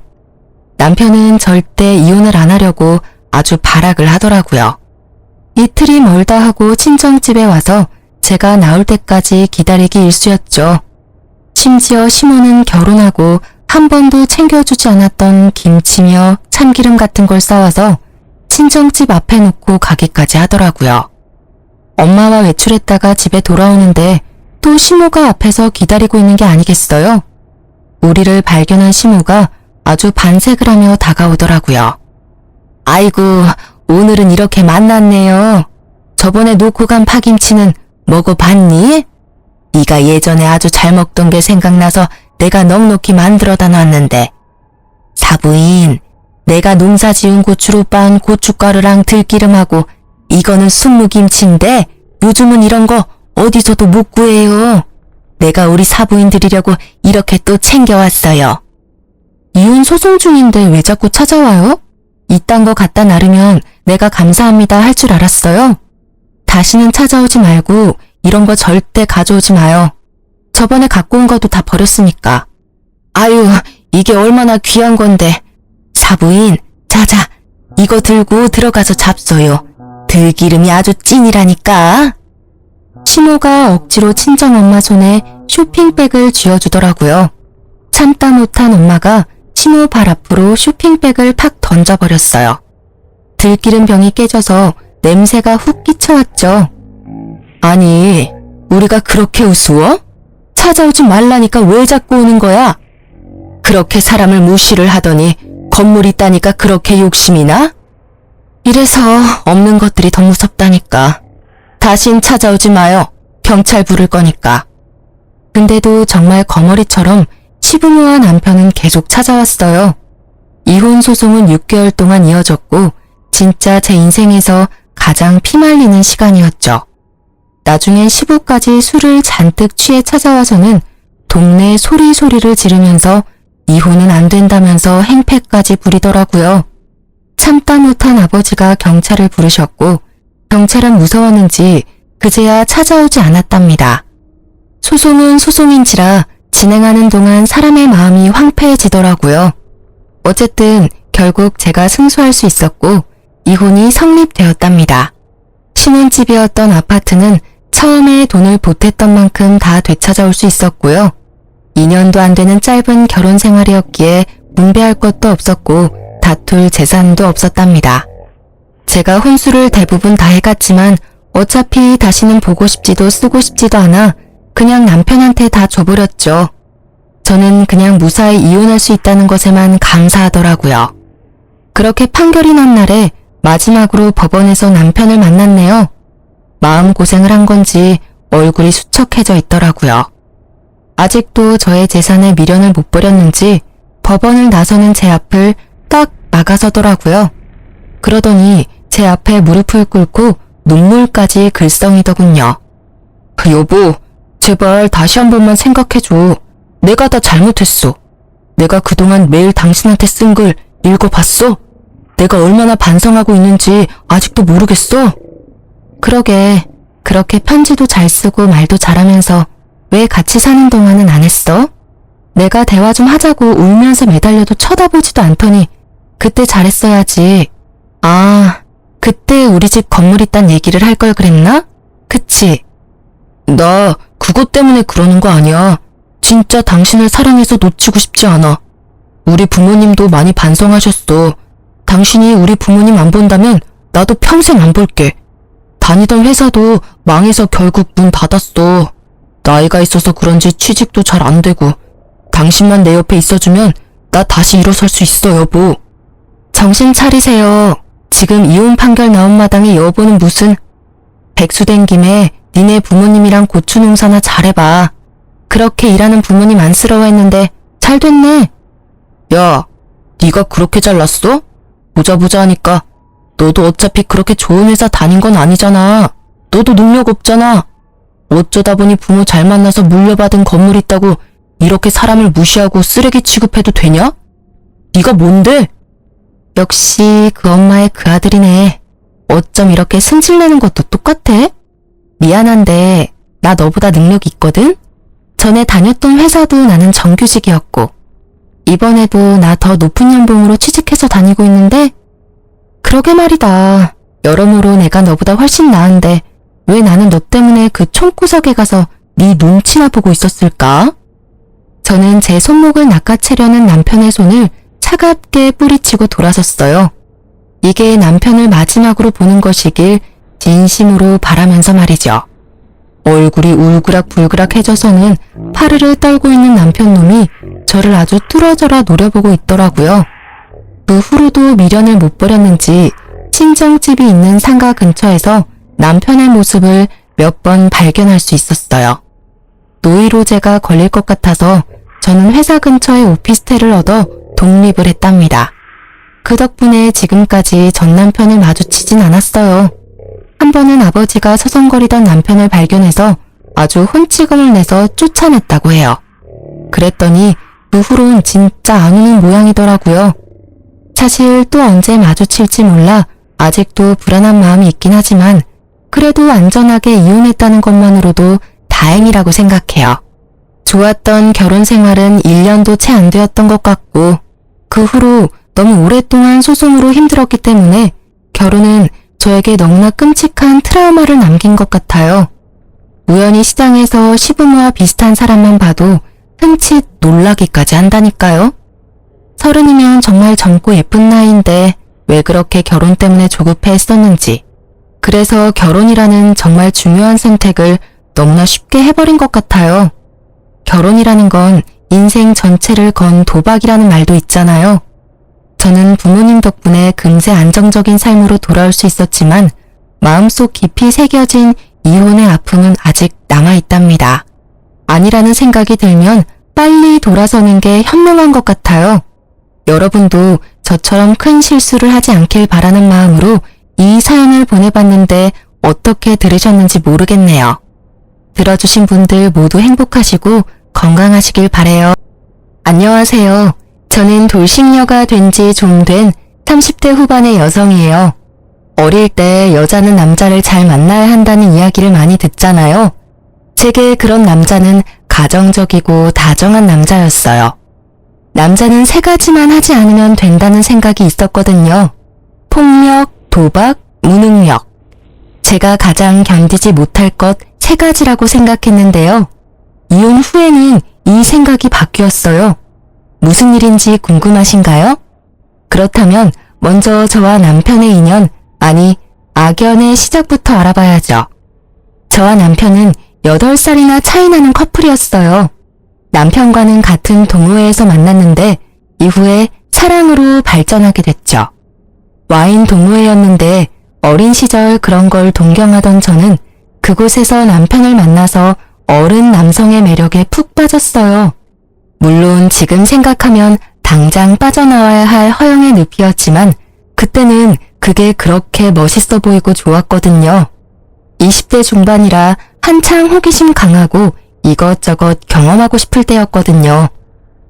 남편은 절대 이혼을 안 하려고 아주 발악을 하더라고요. 이틀이 멀다 하고 친정집에 와서 제가 나올 때까지 기다리기 일쑤였죠. 심지어 시모는 결혼하고 한 번도 챙겨주지 않았던 김치며 참기름 같은 걸 싸와서 친정집 앞에 놓고 가기까지 하더라고요. 엄마와 외출했다가 집에 돌아오는데 또 시모가 앞에서 기다리고 있는 게 아니겠어요? 우리를 발견한 시모가 아주 반색을 하며 다가오더라고요. 아이고, 오늘은 이렇게 만났네요. 저번에 놓고 간 파김치는 먹어봤니? 네가 예전에 아주 잘 먹던 게 생각나서 내가 넉넉히 만들어다 놨는데. 사부인, 내가 농사 지은 고추로 빤 고춧가루랑 들기름하고 이거는 순무김치인데 요즘은 이런 거 어디서도 못 구해요. 내가 우리 사부인 드리려고 이렇게 또 챙겨왔어요. 이혼 소송 중인데 왜 자꾸 찾아와요? 이딴 거 갖다 나르면 내가 감사합니다 할 줄 알았어요. 다시는 찾아오지 말고 이런 거 절대 가져오지 마요. 저번에 갖고 온 것도 다 버렸으니까. 아유, 이게 얼마나 귀한 건데. 사부인, 자자, 이거 들고 들어가서 잡숴요. 들기름이 아주 찐이라니까. 시모가 억지로 친정엄마 손에 쇼핑백을 쥐어주더라고요. 참다 못한 엄마가 시모 발 앞으로 쇼핑백을 팍 던져버렸어요. 들기름 병이 깨져서 냄새가 훅 끼쳐왔죠. 아니, 우리가 그렇게 우스워? 찾아오지 말라니까 왜 자꾸 오는 거야? 그렇게 사람을 무시를 하더니 건물 있다니까 그렇게 욕심이 나? 이래서 없는 것들이 더 무섭다니까. 다신 찾아오지 마요. 경찰 부를 거니까. 근데도 정말 거머리처럼 시부모와 남편은 계속 찾아왔어요. 이혼 소송은 6개월 동안 이어졌고 진짜 제 인생에서 가장 피말리는 시간이었죠. 나중엔 시부까지 술을 잔뜩 취해 찾아와서는 동네 소리소리를 지르면서 이혼은 안 된다면서 행패까지 부리더라고요. 참다 못한 아버지가 경찰을 부르셨고 경찰은 무서웠는지 그제야 찾아오지 않았답니다. 소송은 소송인지라 진행하는 동안 사람의 마음이 황폐해지더라고요. 어쨌든 결국 제가 승소할 수 있었고 이혼이 성립되었답니다. 신혼집이었던 아파트는 처음에 돈을 보탰던 만큼 다 되찾아올 수 있었고요. 2년도 안 되는 짧은 결혼 생활이었기에 분배할 것도 없었고 다툴 재산도 없었답니다. 제가 혼수를 대부분 다 해갔지만 어차피 다시는 보고 싶지도 쓰고 싶지도 않아 그냥 남편한테 다 줘버렸죠. 저는 그냥 무사히 이혼할 수 있다는 것에만 감사하더라고요. 그렇게 판결이 난 날에 마지막으로 법원에서 남편을 만났네요. 마음고생을 한 건지 얼굴이 수척해져 있더라고요. 아직도 저의 재산에 미련을 못 버렸는지 법원을 나서는 제 앞을 딱 막아서더라고요. 그러더니 제 앞에 무릎을 꿇고 눈물까지 글썽이더군요. 여보, 제발 다시 한 번만 생각해줘. 내가 다 잘못했어. 내가 그동안 매일 당신한테 쓴 글 읽어봤어? 내가 얼마나 반성하고 있는지 아직도 모르겠어? 그러게, 그렇게 편지도 잘 쓰고 말도 잘하면서 왜 같이 사는 동안은 안 했어? 내가 대화 좀 하자고 울면서 매달려도 쳐다보지도 않더니 그때 잘했어야지. 아, 그때 우리 집 건물 있단 얘기를 할 걸 그랬나? 그치? 나 그것 때문에 그러는 거 아니야. 진짜 당신을 사랑해서 놓치고 싶지 않아. 우리 부모님도 많이 반성하셨어. 당신이 우리 부모님 안 본다면 나도 평생 안 볼게. 다니던 회사도 망해서 결국 문 닫았어. 나이가 있어서 그런지 취직도 잘 안 되고 당신만 내 옆에 있어주면 나 다시 일어설 수 있어, 여보. 정신 차리세요. 지금 이혼 판결 나온 마당에 여보는 무슨... 백수된 김에 니네 부모님이랑 고추 농사나 잘해봐. 그렇게 일하는 부모님 안쓰러워했는데 잘 됐네. 야, 네가 그렇게 잘났어? 보자 하니까 너도 어차피 그렇게 좋은 회사 다닌 건 아니잖아. 너도 능력 없잖아. 어쩌다 보니 부모 잘 만나서 물려받은 건물 있다고 이렇게 사람을 무시하고 쓰레기 취급해도 되냐? 네가 뭔데? 역시 그 엄마의 그 아들이네. 어쩜 이렇게 승질내는 것도 똑같아? 미안한데 나 너보다 능력 있거든? 전에 다녔던 회사도 나는 정규직이었고 이번에도 나 더 높은 연봉으로 취직해서 다니고 있는데 그러게 말이다. 여러모로 내가 너보다 훨씬 나은데 왜 나는 너 때문에 그 총구석에 가서 네 눈치나 보고 있었을까? 저는 제 손목을 낚아채려는 남편의 손을 차갑게 뿌리치고 돌아섰어요. 이게 남편을 마지막으로 보는 것이길 진심으로 바라면서 말이죠. 얼굴이 울그락불그락해져서는 파르르 떨고 있는 남편놈이 저를 아주 뚫어져라 노려보고 있더라고요. 그 후로도 미련을 못 버렸는지 친정집이 있는 상가 근처에서 남편의 모습을 몇 번 발견할 수 있었어요. 노이로제가 걸릴 것 같아서 저는 회사 근처에 오피스텔을 얻어 독립을 했답니다. 그 덕분에 지금까지 전 남편을 마주치진 않았어요. 한 번은 아버지가 서성거리던 남편을 발견해서 아주 혼치금을 내서 쫓아냈다고 해요. 그랬더니 그 후론 진짜 안 오는 모양이더라고요. 사실 또 언제 마주칠지 몰라 아직도 불안한 마음이 있긴 하지만 그래도 안전하게 이혼했다는 것만으로도 다행이라고 생각해요. 좋았던 결혼 생활은 1년도 채 안 되었던 것 같고 그 후로 너무 오랫동안 소송으로 힘들었기 때문에 결혼은 저에게 너무나 끔찍한 트라우마를 남긴 것 같아요. 우연히 시장에서 시부모와 비슷한 사람만 봐도 흠칫 놀라기까지 한다니까요. 30이면 정말 젊고 예쁜 나이인데 왜 그렇게 결혼 때문에 조급해 했었는지. 그래서 결혼이라는 정말 중요한 선택을 너무나 쉽게 해버린 것 같아요. 결혼이라는 건 인생 전체를 건 도박이라는 말도 있잖아요. 저는 부모님 덕분에 금세 안정적인 삶으로 돌아올 수 있었지만 마음속 깊이 새겨진 이혼의 아픔은 아직 남아있답니다. 아니라는 생각이 들면 빨리 돌아서는 게 현명한 것 같아요. 여러분도 저처럼 큰 실수를 하지 않길 바라는 마음으로 이 사연을 보내봤는데 어떻게 들으셨는지 모르겠네요. 들어주신 분들 모두 행복하시고 건강하시길 바래요. 안녕하세요. 저는 돌싱녀가 된 지 좀 된 30대 후반의 여성이에요. 어릴 때 여자는 남자를 잘 만나야 한다는 이야기를 많이 듣잖아요. 제게 그런 남자는 가정적이고 다정한 남자였어요. 남자는 3가지만 하지 않으면 된다는 생각이 있었거든요. 폭력, 도박, 무능력. 제가 가장 견디지 못할 것 3가지라고 생각했는데요. 이혼 후에는 이 생각이 바뀌었어요. 무슨 일인지 궁금하신가요? 그렇다면 먼저 저와 남편의 인연, 아니 악연의 시작부터 알아봐야죠. 저와 남편은 8살이나 차이 나는 커플이었어요. 남편과는 같은 동호회에서 만났는데 이후에 사랑으로 발전하게 됐죠. 와인 동호회였는데 어린 시절 그런 걸 동경하던 저는 그곳에서 남편을 만나서 어른 남성의 매력에 푹 빠졌어요. 물론 지금 생각하면 당장 빠져나와야 할 허영의 늪이었지만 그때는 그게 그렇게 멋있어 보이고 좋았거든요. 20대 중반이라 한창 호기심 강하고 이것저것 경험하고 싶을 때였거든요.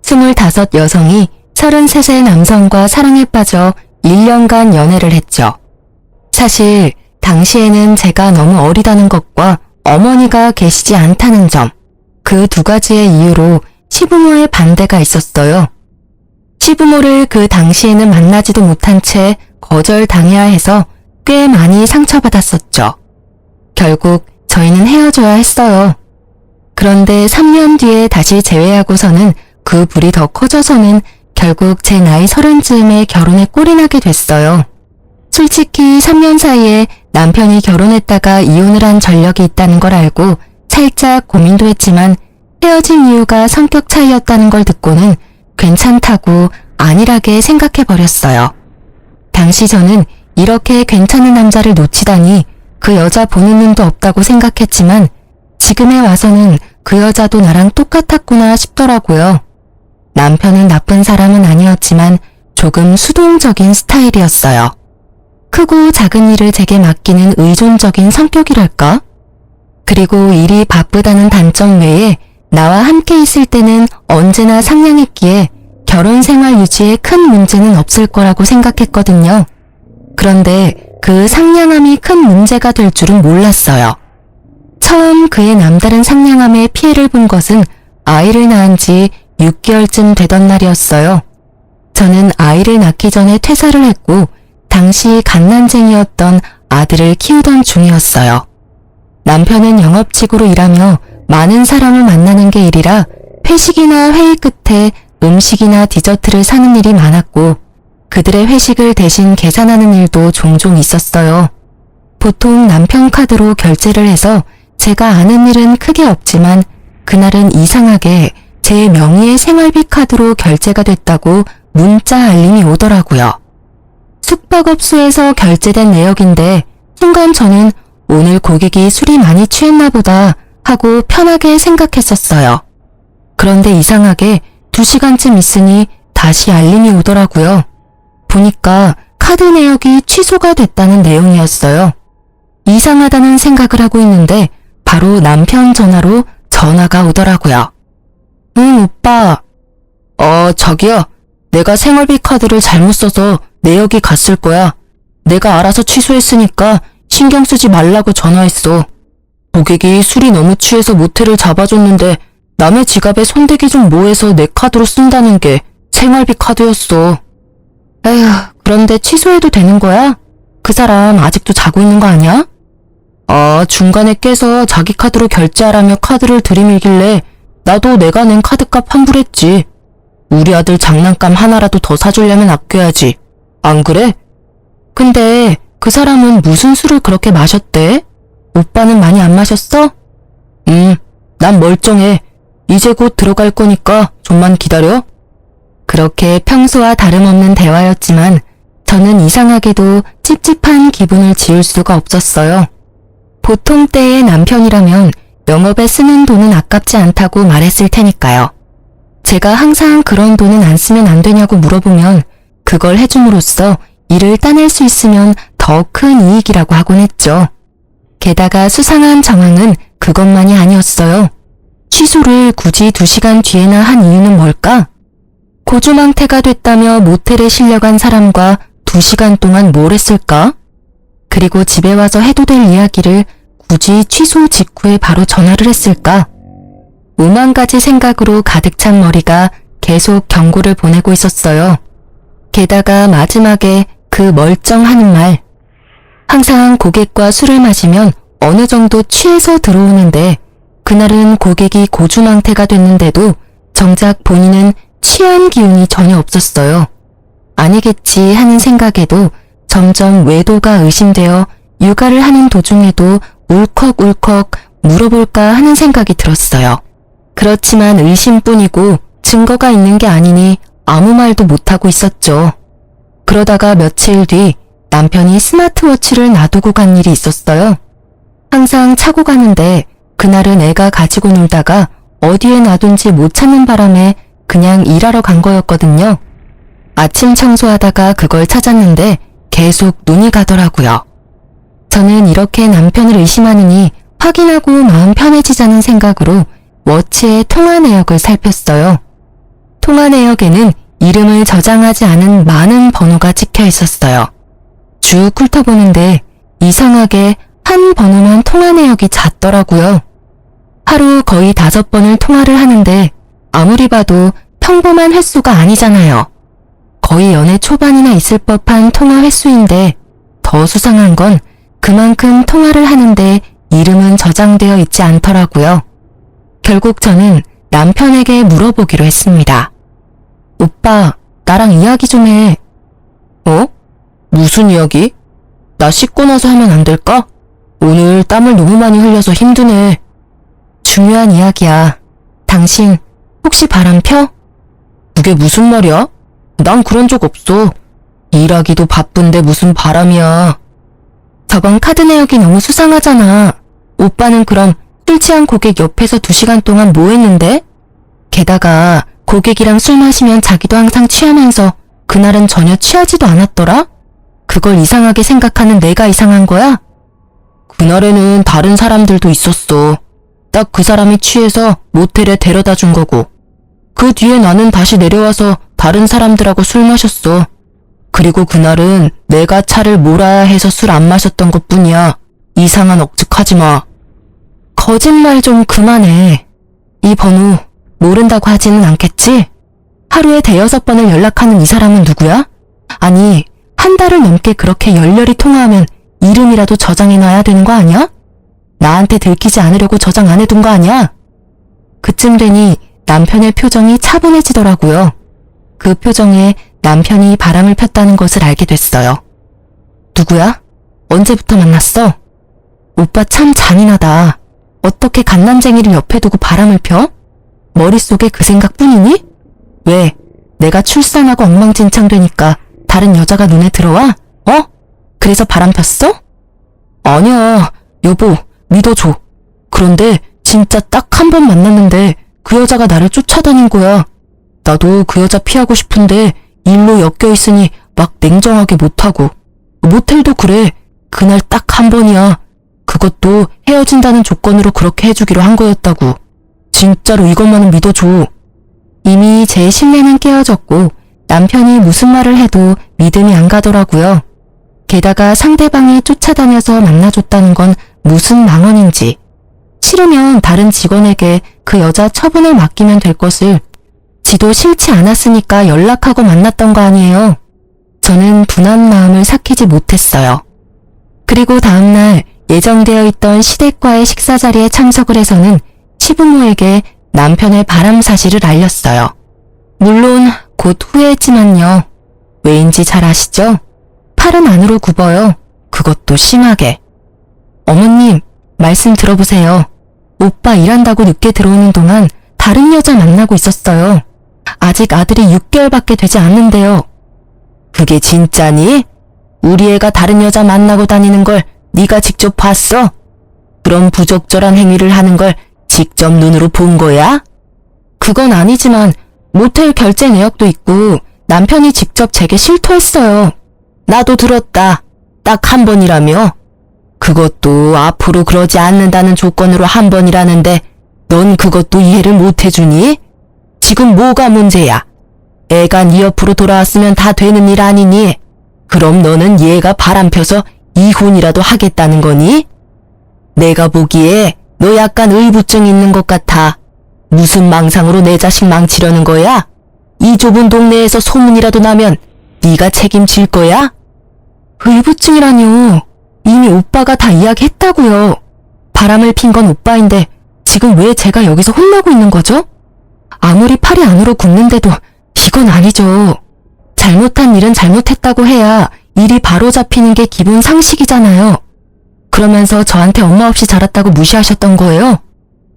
25 여성이 33세 남성과 사랑에 빠져 1년간 연애를 했죠. 사실 당시에는 제가 너무 어리다는 것과 어머니가 계시지 않다는 점, 그 2가지의 이유로 시부모의 반대가 있었어요. 시부모를 그 당시에는 만나지도 못한 채 거절당해야 해서 꽤 많이 상처받았었죠. 결국 저희는 헤어져야 했어요. 그런데 3년 뒤에 다시 재회하고서는 그 불이 더 커져서는 결국 제 나이 30쯤에 결혼에 꼴이 나게 됐어요. 솔직히 3년 사이에 남편이 결혼했다가 이혼을 한 전력이 있다는 걸 알고 살짝 고민도 했지만 헤어진 이유가 성격 차이였다는 걸 듣고는 괜찮다고 안일하게 생각해버렸어요. 당시 저는 이렇게 괜찮은 남자를 놓치다니 그 여자 보는 눈도 없다고 생각했지만 지금에 와서는 그 여자도 나랑 똑같았구나 싶더라고요. 남편은 나쁜 사람은 아니었지만 조금 수동적인 스타일이었어요. 크고 작은 일을 제게 맡기는 의존적인 성격이랄까? 그리고 일이 바쁘다는 단점 외에 나와 함께 있을 때는 언제나 상냥했기에 결혼 생활 유지에 큰 문제는 없을 거라고 생각했거든요. 그런데 그 상냥함이 큰 문제가 될 줄은 몰랐어요. 처음 그의 남다른 상냥함에 피해를 본 것은 아이를 낳은 지 6개월쯤 되던 날이었어요. 저는 아이를 낳기 전에 퇴사를 했고 당시 갓난쟁이였던 아들을 키우던 중이었어요. 남편은 영업직으로 일하며 많은 사람을 만나는 게 일이라 회식이나 회의 끝에 음식이나 디저트를 사는 일이 많았고 그들의 회식을 대신 계산하는 일도 종종 있었어요. 보통 남편 카드로 결제를 해서 제가 아는 일은 크게 없지만 그날은 이상하게 제 명의의 생활비 카드로 결제가 됐다고 문자 알림이 오더라고요. 숙박업소에서 결제된 내역인데 순간 저는 오늘 고객이 술이 많이 취했나 보다 하고 편하게 생각했었어요. 그런데 이상하게 2시간쯤 있으니 다시 알림이 오더라고요. 보니까 카드 내역이 취소가 됐다는 내용이었어요. 이상하다는 생각을 하고 있는데 바로 남편 전화로 전화가 오더라고요. 응, 오빠. 저기요. 내가 생활비 카드를 잘못 써서 내역이 갔을 거야. 내가 알아서 취소했으니까 신경 쓰지 말라고 전화했어. 고객이 술이 너무 취해서 모텔을 잡아줬는데 남의 지갑에 손대기 좀 뭐해서 내 카드로 쓴다는 게 생활비 카드였어. 에휴, 그런데 취소해도 되는 거야? 그 사람 아직도 자고 있는 거 아니야? 중간에 깨서 자기 카드로 결제하라며 카드를 들이밀길래 나도 내가 낸 카드값 환불했지. 우리 아들 장난감 하나라도 더 사주려면 아껴야지. 안 그래? 근데 그 사람은 무슨 술을 그렇게 마셨대? 오빠는 많이 안 마셨어? 난 멀쩡해. 이제 곧 들어갈 거니까 좀만 기다려. 그렇게 평소와 다름없는 대화였지만 저는 이상하게도 찝찝한 기분을 지울 수가 없었어요. 보통 때의 남편이라면 영업에 쓰는 돈은 아깝지 않다고 말했을 테니까요. 제가 항상 그런 돈은 안 쓰면 안 되냐고 물어보면 그걸 해줌으로써 일을 따낼 수 있으면 더 큰 이익이라고 하곤 했죠. 게다가 수상한 정황은 그것만이 아니었어요. 취소를 굳이 2시간 뒤에나 한 이유는 뭘까? 고주망태가 됐다며 모텔에 실려간 사람과 2시간 동안 뭘 했을까? 그리고 집에 와서 해도 될 이야기를 굳이 취소 직후에 바로 전화를 했을까? 오만 가지 생각으로 가득 찬 머리가 계속 경고를 보내고 있었어요. 게다가 마지막에 그 멀쩡하는 말. 항상 고객과 술을 마시면 어느 정도 취해서 들어오는데 그날은 고객이 고주망태가 됐는데도 정작 본인은 취한 기운이 전혀 없었어요. 아니겠지 하는 생각에도 점점 외도가 의심되어 육아를 하는 도중에도 울컥울컥 물어볼까 하는 생각이 들었어요. 그렇지만 의심뿐이고 증거가 있는 게 아니니 아무 말도 못하고 있었죠. 그러다가 며칠 뒤 남편이 스마트워치를 놔두고 간 일이 있었어요. 항상 차고 가는데 그날은 애가 가지고 놀다가 어디에 놔둔지 못 찾는 바람에 그냥 일하러 간 거였거든요. 아침 청소하다가 그걸 찾았는데 계속 눈이 가더라고요. 저는 이렇게 남편을 의심하느니 확인하고 마음 편해지자는 생각으로 워치의 통화 내역을 살폈어요. 통화 내역에는 이름을 저장하지 않은 많은 번호가 찍혀 있었어요. 쭉 훑어보는데 이상하게 한 번호만 통화 내역이 잦더라고요. 하루 거의 5번을 통화를 하는데 아무리 봐도 평범한 횟수가 아니잖아요. 거의 연애 초반이나 있을 법한 통화 횟수인데 더 수상한 건 그만큼 통화를 하는데 이름은 저장되어 있지 않더라고요. 결국 저는 남편에게 물어보기로 했습니다. 오빠, 나랑 이야기 좀 해. 무슨 이야기? 나 씻고 나서 하면 안 될까? 오늘 땀을 너무 많이 흘려서 힘드네. 중요한 이야기야. 당신 혹시 바람 펴? 그게 무슨 말이야? 난 그런 적 없어. 일하기도 바쁜데 무슨 바람이야. 저번 카드 내역이 너무 수상하잖아. 오빠는 그럼 술 취한 고객 옆에서 2시간 동안 뭐 했는데? 게다가 고객이랑 술 마시면 자기도 항상 취하면서 그날은 전혀 취하지도 않았더라? 그걸 이상하게 생각하는 내가 이상한 거야? 그날에는 다른 사람들도 있었어. 딱 그 사람이 취해서 모텔에 데려다 준 거고. 그 뒤에 나는 다시 내려와서 다른 사람들하고 술 마셨어. 그리고 그날은 내가 차를 몰아야 해서 술 안 마셨던 것뿐이야. 이상한 억측하지 마. 거짓말 좀 그만해. 이 번호 모른다고 하지는 않겠지? 하루에 5-6번을 연락하는 이 사람은 누구야? 아니, 한 달을 넘게 그렇게 열렬히 통화하면 이름이라도 저장해놔야 되는 거 아니야? 나한테 들키지 않으려고 저장 안 해둔 거 아니야? 그쯤 되니 남편의 표정이 차분해지더라고요. 그 표정에 남편이 바람을 폈다는 것을 알게 됐어요. 누구야? 언제부터 만났어? 오빠 참 잔인하다. 어떻게 갓난쟁이를 옆에 두고 바람을 펴? 머릿속에 그 생각뿐이니? 왜? 내가 출산하고 엉망진창 되니까 다른 여자가 눈에 들어와? 어? 그래서 바람 폈어? 아니야, 여보, 믿어줘. 그런데 진짜 딱 한 번 만났는데 그 여자가 나를 쫓아다닌 거야. 나도 그 여자 피하고 싶은데 일로 엮여있으니 막 냉정하게 못하고. 모텔도 그래. 그날 딱 한 번이야. 그것도 헤어진다는 조건으로 그렇게 해주기로 한 거였다고. 진짜로 이것만은 믿어줘. 이미 제 신뢰는 깨어졌고 남편이 무슨 말을 해도 믿음이 안 가더라고요. 게다가 상대방이 쫓아다녀서 만나줬다는 건 무슨 망언인지. 싫으면 다른 직원에게 그 여자 처분을 맡기면 될 것을 지도 싫지 않았으니까 연락하고 만났던 거 아니에요. 저는 분한 마음을 삭히지 못했어요. 그리고 다음날 예정되어 있던 시댁과의 식사 자리에 참석을 해서는 시부모에게 남편의 바람 사실을 알렸어요. 물론 곧 후회했지만요. 왜인지 잘 아시죠? 팔은 안으로 굽어요. 그것도 심하게. 어머님, 말씀 들어보세요. 오빠 일한다고 늦게 들어오는 동안 다른 여자 만나고 있었어요. 아직 아들이 6개월밖에 되지 않는데요. 그게 진짜니? 우리 애가 다른 여자 만나고 다니는 걸 네가 직접 봤어? 그런 부적절한 행위를 하는 걸 직접 눈으로 본 거야? 그건 아니지만 모텔 결제 내역도 있고 남편이 직접 제게 실토했어요. 나도 들었다. 딱 한 번이라며? 그것도 앞으로 그러지 않는다는 조건으로 한 번이라는데 넌 그것도 이해를 못 해주니? 지금 뭐가 문제야? 애가 네 옆으로 돌아왔으면 다 되는 일 아니니? 그럼 너는 얘가 바람펴서 이혼이라도 하겠다는 거니? 내가 보기에 너 약간 의부증 있는 것 같아. 무슨 망상으로 내 자식 망치려는 거야? 이 좁은 동네에서 소문이라도 나면 네가 책임질 거야? 의부증이라뇨. 이미 오빠가 다 이야기했다고요. 바람을 핀 건 오빠인데 지금 왜 제가 여기서 혼나고 있는 거죠? 아무리 팔이 안으로 굽는데도 이건 아니죠. 잘못한 일은 잘못했다고 해야 일이 바로 잡히는 게 기본 상식이잖아요. 그러면서 저한테 엄마 없이 자랐다고 무시하셨던 거예요?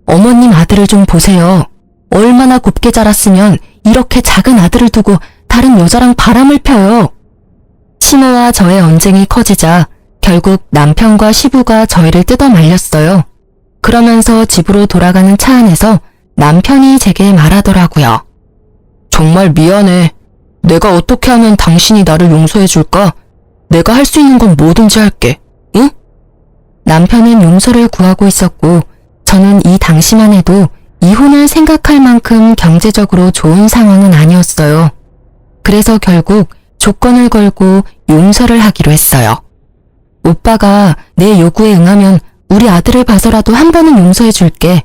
어머님 아들을 좀 보세요. 얼마나 곱게 자랐으면 이렇게 작은 아들을 두고 다른 여자랑 바람을 펴요. 시모와 저의 언쟁이 커지자 결국 남편과 시부가 저희를 뜯어 말렸어요. 그러면서 집으로 돌아가는 차 안에서 남편이 제게 말하더라고요. 정말 미안해. 내가 어떻게 하면 당신이 나를 용서해줄까? 내가 할 수 있는 건 뭐든지 할게. 응? 남편은 용서를 구하고 있었고 저는 이 당시만 해도 이혼을 생각할 만큼 경제적으로 좋은 상황은 아니었어요. 그래서 결국 조건을 걸고 용서를 하기로 했어요. 오빠가 내 요구에 응하면 우리 아들을 봐서라도 한 번은 용서해줄게.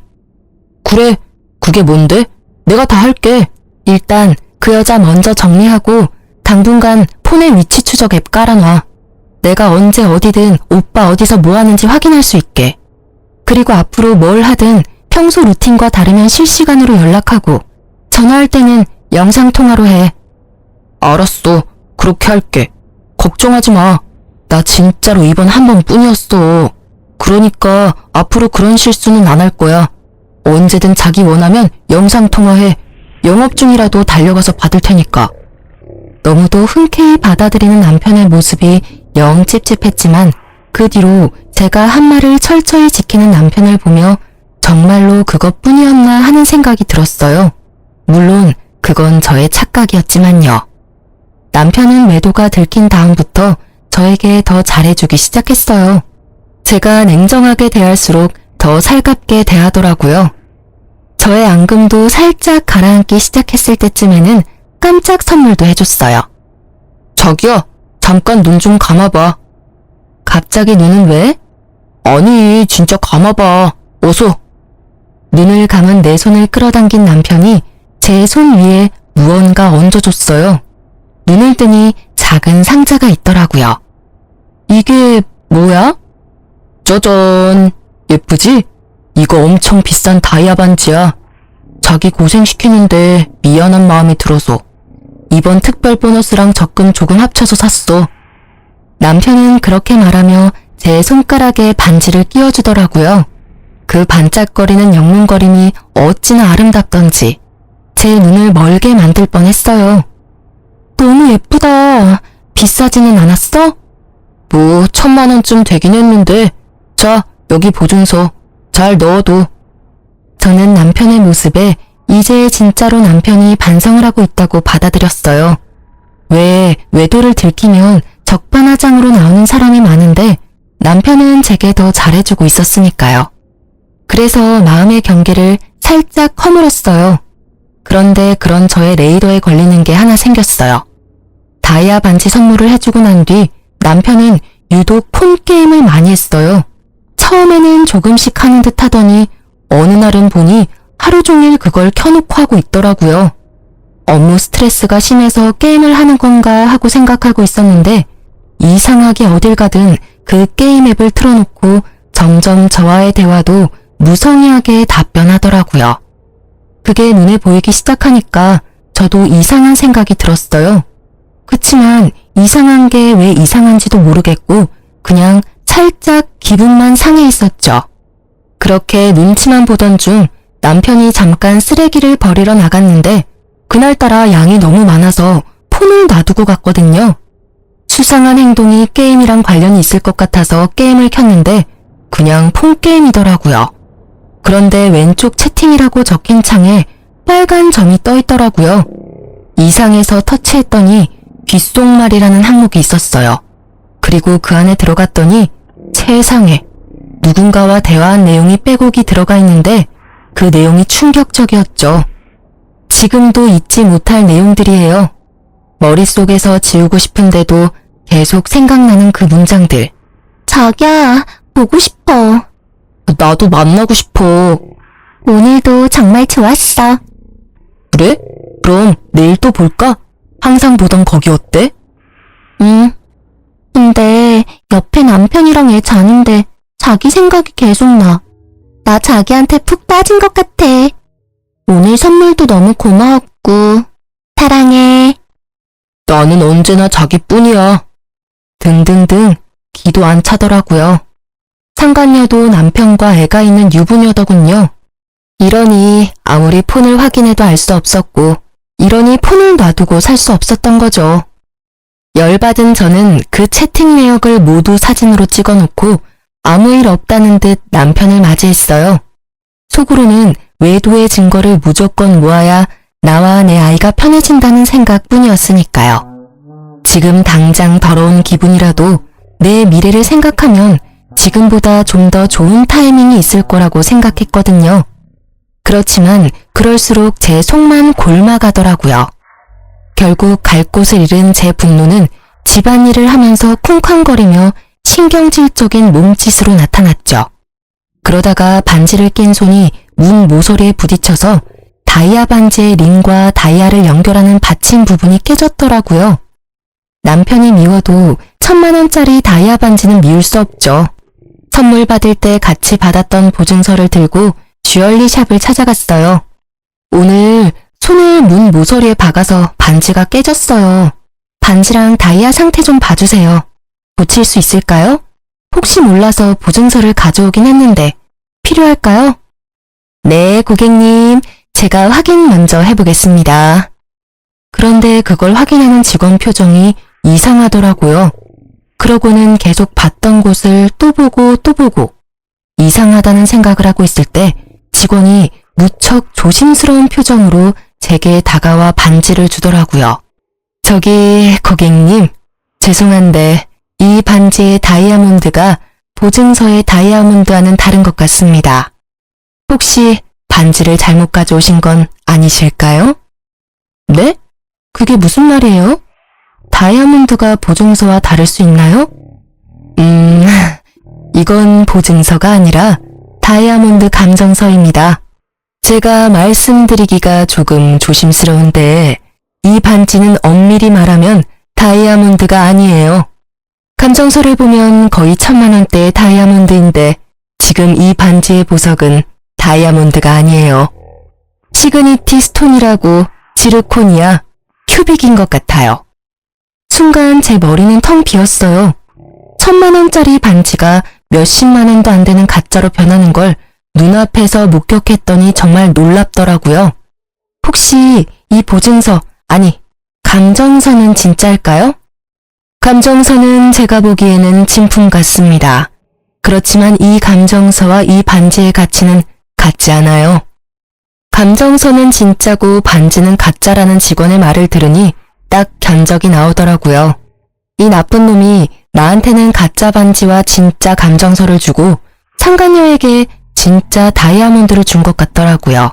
그래, 그게 뭔데? 내가 다 할게. 일단 그 여자 먼저 정리하고 당분간 폰에 위치 추적 앱 깔아놔. 내가 언제 어디든 오빠 어디서 뭐 하는지 확인할 수 있게. 그리고 앞으로 뭘 하든 평소 루틴과 다르면 실시간으로 연락하고 전화할 때는 영상통화로 해. 알았어. 그렇게 할게. 걱정하지 마. 나 진짜로 이번 한 번뿐이었어. 그러니까 앞으로 그런 실수는 안 할 거야. 언제든 자기 원하면 영상통화해. 영업 중이라도 달려가서 받을 테니까. 너무도 흔쾌히 받아들이는 남편의 모습이 영 찝찝했지만 그 뒤로 제가 한 말을 철저히 지키는 남편을 보며 정말로 그것뿐이었나 하는 생각이 들었어요. 물론 그건 저의 착각이었지만요. 남편은 외도가 들킨 다음부터 저에게 더 잘해주기 시작했어요. 제가 냉정하게 대할수록 더 살갑게 대하더라고요. 저의 앙금도 살짝 가라앉기 시작했을 때쯤에는 깜짝 선물도 해줬어요. 자기야, 잠깐 눈 좀 감아봐. 갑자기 눈은 왜? 아니, 진짜 감아봐. 어서. 눈을 감은 내 손을 끌어당긴 남편이 제 손 위에 무언가 얹어줬어요. 눈을 뜨니 작은 상자가 있더라고요. 이게 뭐야? 짜잔, 예쁘지? 이거 엄청 비싼 다이아 반지야. 자기 고생시키는데 미안한 마음이 들어서 이번 특별 보너스랑 적금 조금 합쳐서 샀어. 남편은 그렇게 말하며 제 손가락에 반지를 끼워주더라고요. 그 반짝거리는 영롱거림이 어찌나 아름답던지 제 눈을 멀게 만들 뻔했어요. 너무 예쁘다. 비싸지는 않았어? 뭐 1,000만 원쯤 되긴 했는데. 자, 여기 보증서. 잘 넣어둬. 저는 남편의 모습에 이제 진짜로 남편이 반성을 하고 있다고 받아들였어요. 왜 외도를 들키면 적반하장으로 나오는 사람이 많은데 남편은 제게 더 잘해주고 있었으니까요. 그래서 마음의 경계를 살짝 허물었어요. 그런데 그런 저의 레이더에 걸리는 게 하나 생겼어요. 다이아 반지 선물을 해주고 난 뒤 남편은 유독 폰 게임을 많이 했어요. 처음에는 조금씩 하는 듯 하더니 어느 날은 보니 하루 종일 그걸 켜놓고 하고 있더라고요. 업무 스트레스가 심해서 게임을 하는 건가 하고 생각하고 있었는데 이상하게 어딜 가든 그 게임 앱을 틀어놓고 점점 저와의 대화도 무성의하게 답변하더라고요. 그게 눈에 보이기 시작하니까 저도 이상한 생각이 들었어요. 그치만 이상한 게 왜 이상한지도 모르겠고 그냥 살짝 기분만 상해 있었죠. 그렇게 눈치만 보던 중 남편이 잠깐 쓰레기를 버리러 나갔는데 그날따라 양이 너무 많아서 폰을 놔두고 갔거든요. 수상한 행동이 게임이랑 관련이 있을 것 같아서 게임을 켰는데 그냥 폰게임이더라고요. 그런데 왼쪽 채팅이라고 적힌 창에 빨간 점이 떠 있더라고요. 이상해서 터치했더니 귓속말이라는 항목이 있었어요. 그리고 그 안에 들어갔더니 세상에 누군가와 대화한 내용이 빼곡히 들어가 있는데 그 내용이 충격적이었죠. 지금도 잊지 못할 내용들이에요. 머릿속에서 지우고 싶은데도 계속 생각나는 그 문장들. 자기야, 보고 싶어. 나도 만나고 싶어. 오늘도 정말 좋았어. 그래? 그럼 내일 또 볼까? 항상 보던 거기 어때? 응. 근데 옆에 남편이랑 애 자는데 자기 생각이 계속 나. 나 자기한테 푹 빠진 것 같아. 오늘 선물도 너무 고마웠고 사랑해. 나는 언제나 자기뿐이야. 등등등 기도 안 차더라고요. 상간녀도 남편과 애가 있는 유부녀더군요. 이러니 아무리 폰을 확인해도 알 수 없었고 이러니 폰을 놔두고 살 수 없었던 거죠. 열받은 저는 그 채팅 내역을 모두 사진으로 찍어놓고 아무 일 없다는 듯 남편을 맞이했어요. 속으로는 외도의 증거를 무조건 모아야 나와 내 아이가 편해진다는 생각뿐이었으니까요. 지금 당장 더러운 기분이라도 내 미래를 생각하면 지금보다 좀 더 좋은 타이밍이 있을 거라고 생각했거든요. 그렇지만 그럴수록 제 속만 골마가더라고요. 결국 갈 곳을 잃은 제 분노는 집안일을 하면서 쿵쾅거리며 신경질적인 몸짓으로 나타났죠. 그러다가 반지를 낀 손이 문 모서리에 부딪혀서 다이아 반지의 링과 다이아를 연결하는 받침 부분이 깨졌더라고요. 남편이 미워도 1,000만 원짜리 다이아 반지는 미울 수 없죠. 선물 받을 때 같이 받았던 보증서를 들고 주얼리 샵을 찾아갔어요. 오늘 손을 문 모서리에 박아서 반지가 깨졌어요. 반지랑 다이아 상태 좀 봐주세요. 고칠 수 있을까요? 혹시 몰라서 보증서를 가져오긴 했는데 필요할까요? 네, 고객님. 제가 확인 먼저 해보겠습니다. 그런데 그걸 확인하는 직원 표정이 이상하더라고요. 그러고는 계속 봤던 곳을 또 보고 이상하다는 생각을 하고 있을 때 직원이 무척 조심스러운 표정으로 제게 다가와 반지를 주더라고요. 저기 고객님, 죄송한데 이 반지의 다이아몬드가 보증서의 다이아몬드와는 다른 것 같습니다. 혹시 반지를 잘못 가져오신 건 아니실까요? 네? 그게 무슨 말이에요? 다이아몬드가 보증서와 다를 수 있나요? 이건 보증서가 아니라 다이아몬드 감정서입니다. 제가 말씀드리기가 조금 조심스러운데 이 반지는 엄밀히 말하면 다이아몬드가 아니에요. 감정서를 보면 거의 1000만원대의 다이아몬드인데 지금 이 반지의 보석은 다이아몬드가 아니에요. 시그니티 스톤이라고 지르코니아, 큐빅인 것 같아요. 순간 제 머리는 텅 비었어요. 1000만원짜리 반지가 몇십만원도 안 되는 가짜로 변하는 걸 눈앞에서 목격했더니 정말 놀랍더라고요. 혹시 이 보증서, 아니, 감정서는 진짜일까요? 감정서는 제가 보기에는 진품 같습니다. 그렇지만 이 감정서와 이 반지의 가치는 같지 않아요. 감정서는 진짜고 반지는 가짜라는 직원의 말을 들으니 딱 견적이 나오더라고요. 이 나쁜 놈이 나한테는 가짜 반지와 진짜 감정서를 주고 상간녀에게 진짜 다이아몬드를 준 것 같더라고요.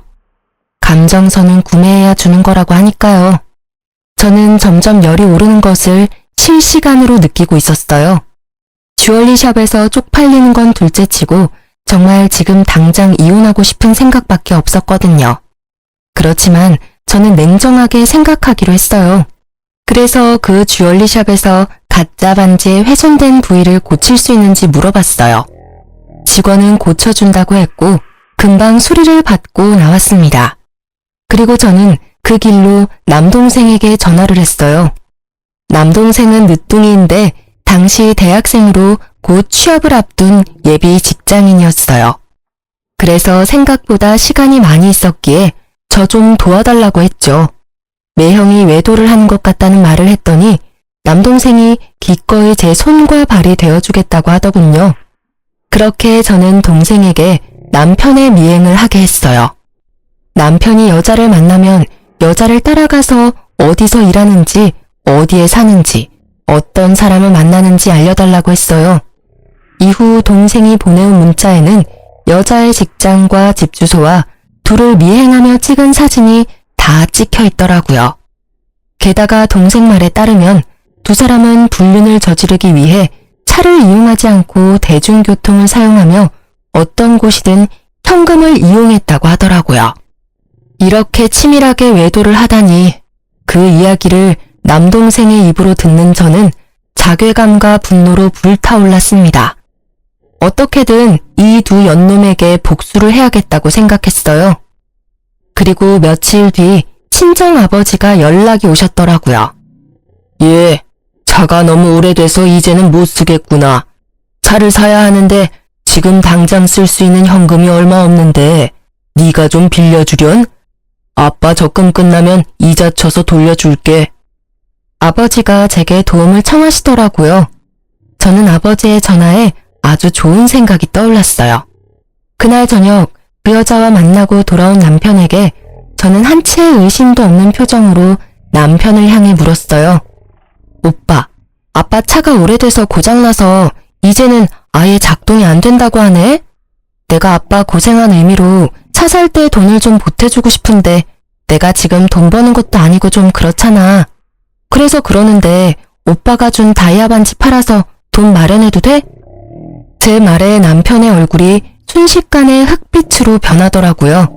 감정서는 구매해야 주는 거라고 하니까요. 저는 점점 열이 오르는 것을 실시간으로 느끼고 있었어요. 주얼리샵에서 쪽팔리는 건 둘째치고 정말 지금 당장 이혼하고 싶은 생각밖에 없었거든요. 그렇지만 저는 냉정하게 생각하기로 했어요. 그래서 그 주얼리샵에서 가짜 반지의 훼손된 부위를 고칠 수 있는지 물어봤어요. 직원은 고쳐준다고 했고 금방 수리를 받고 나왔습니다. 그리고 저는 그 길로 남동생에게 전화를 했어요. 남동생은 늦둥이인데 당시 대학생으로 곧 취업을 앞둔 예비 직장인이었어요. 그래서 생각보다 시간이 많이 있었기에 저 좀 도와달라고 했죠. 매형이 외도를 하는 것 같다는 말을 했더니 남동생이 기꺼이 제 손과 발이 되어주겠다고 하더군요. 그렇게 저는 동생에게 남편의 미행을 하게 했어요. 남편이 여자를 만나면 여자를 따라가서 어디서 일하는지, 어디에 사는지, 어떤 사람을 만나는지 알려달라고 했어요. 이후 동생이 보내온 문자에는 여자의 직장과 집 주소와 둘을 미행하며 찍은 사진이 다 찍혀 있더라고요. 게다가 동생 말에 따르면 두 사람은 불륜을 저지르기 위해 차를 이용하지 않고 대중교통을 사용하며 어떤 곳이든 현금을 이용했다고 하더라고요. 이렇게 치밀하게 외도를 하다니 그 이야기를 남동생의 입으로 듣는 저는 자괴감과 분노로 불타올랐습니다. 어떻게든 이 두 연놈에게 복수를 해야겠다고 생각했어요. 그리고 며칠 뒤 친정아버지가 연락이 오셨더라고요. 예, 차가 너무 오래돼서 이제는 못 쓰겠구나. 차를 사야 하는데 지금 당장 쓸 수 있는 현금이 얼마 없는데 네가 좀 빌려주련? 아빠 적금 끝나면 이자 쳐서 돌려줄게. 아버지가 제게 도움을 청하시더라고요. 저는 아버지의 전화에 아주 좋은 생각이 떠올랐어요. 그날 저녁 그 여자와 만나고 돌아온 남편에게 저는 한 채의 의심도 없는 표정으로 남편을 향해 물었어요. 오빠, 아빠 차가 오래돼서 고장나서 이제는 아예 작동이 안 된다고 하네? 내가 아빠 고생한 의미로 차 살 때 돈을 좀 보태주고 싶은데 내가 지금 돈 버는 것도 아니고 좀 그렇잖아. 그래서 그러는데 오빠가 준 다이아 반지 팔아서 돈 마련해도 돼? 제 말에 남편의 얼굴이 순식간에 흑빛으로 변하더라고요.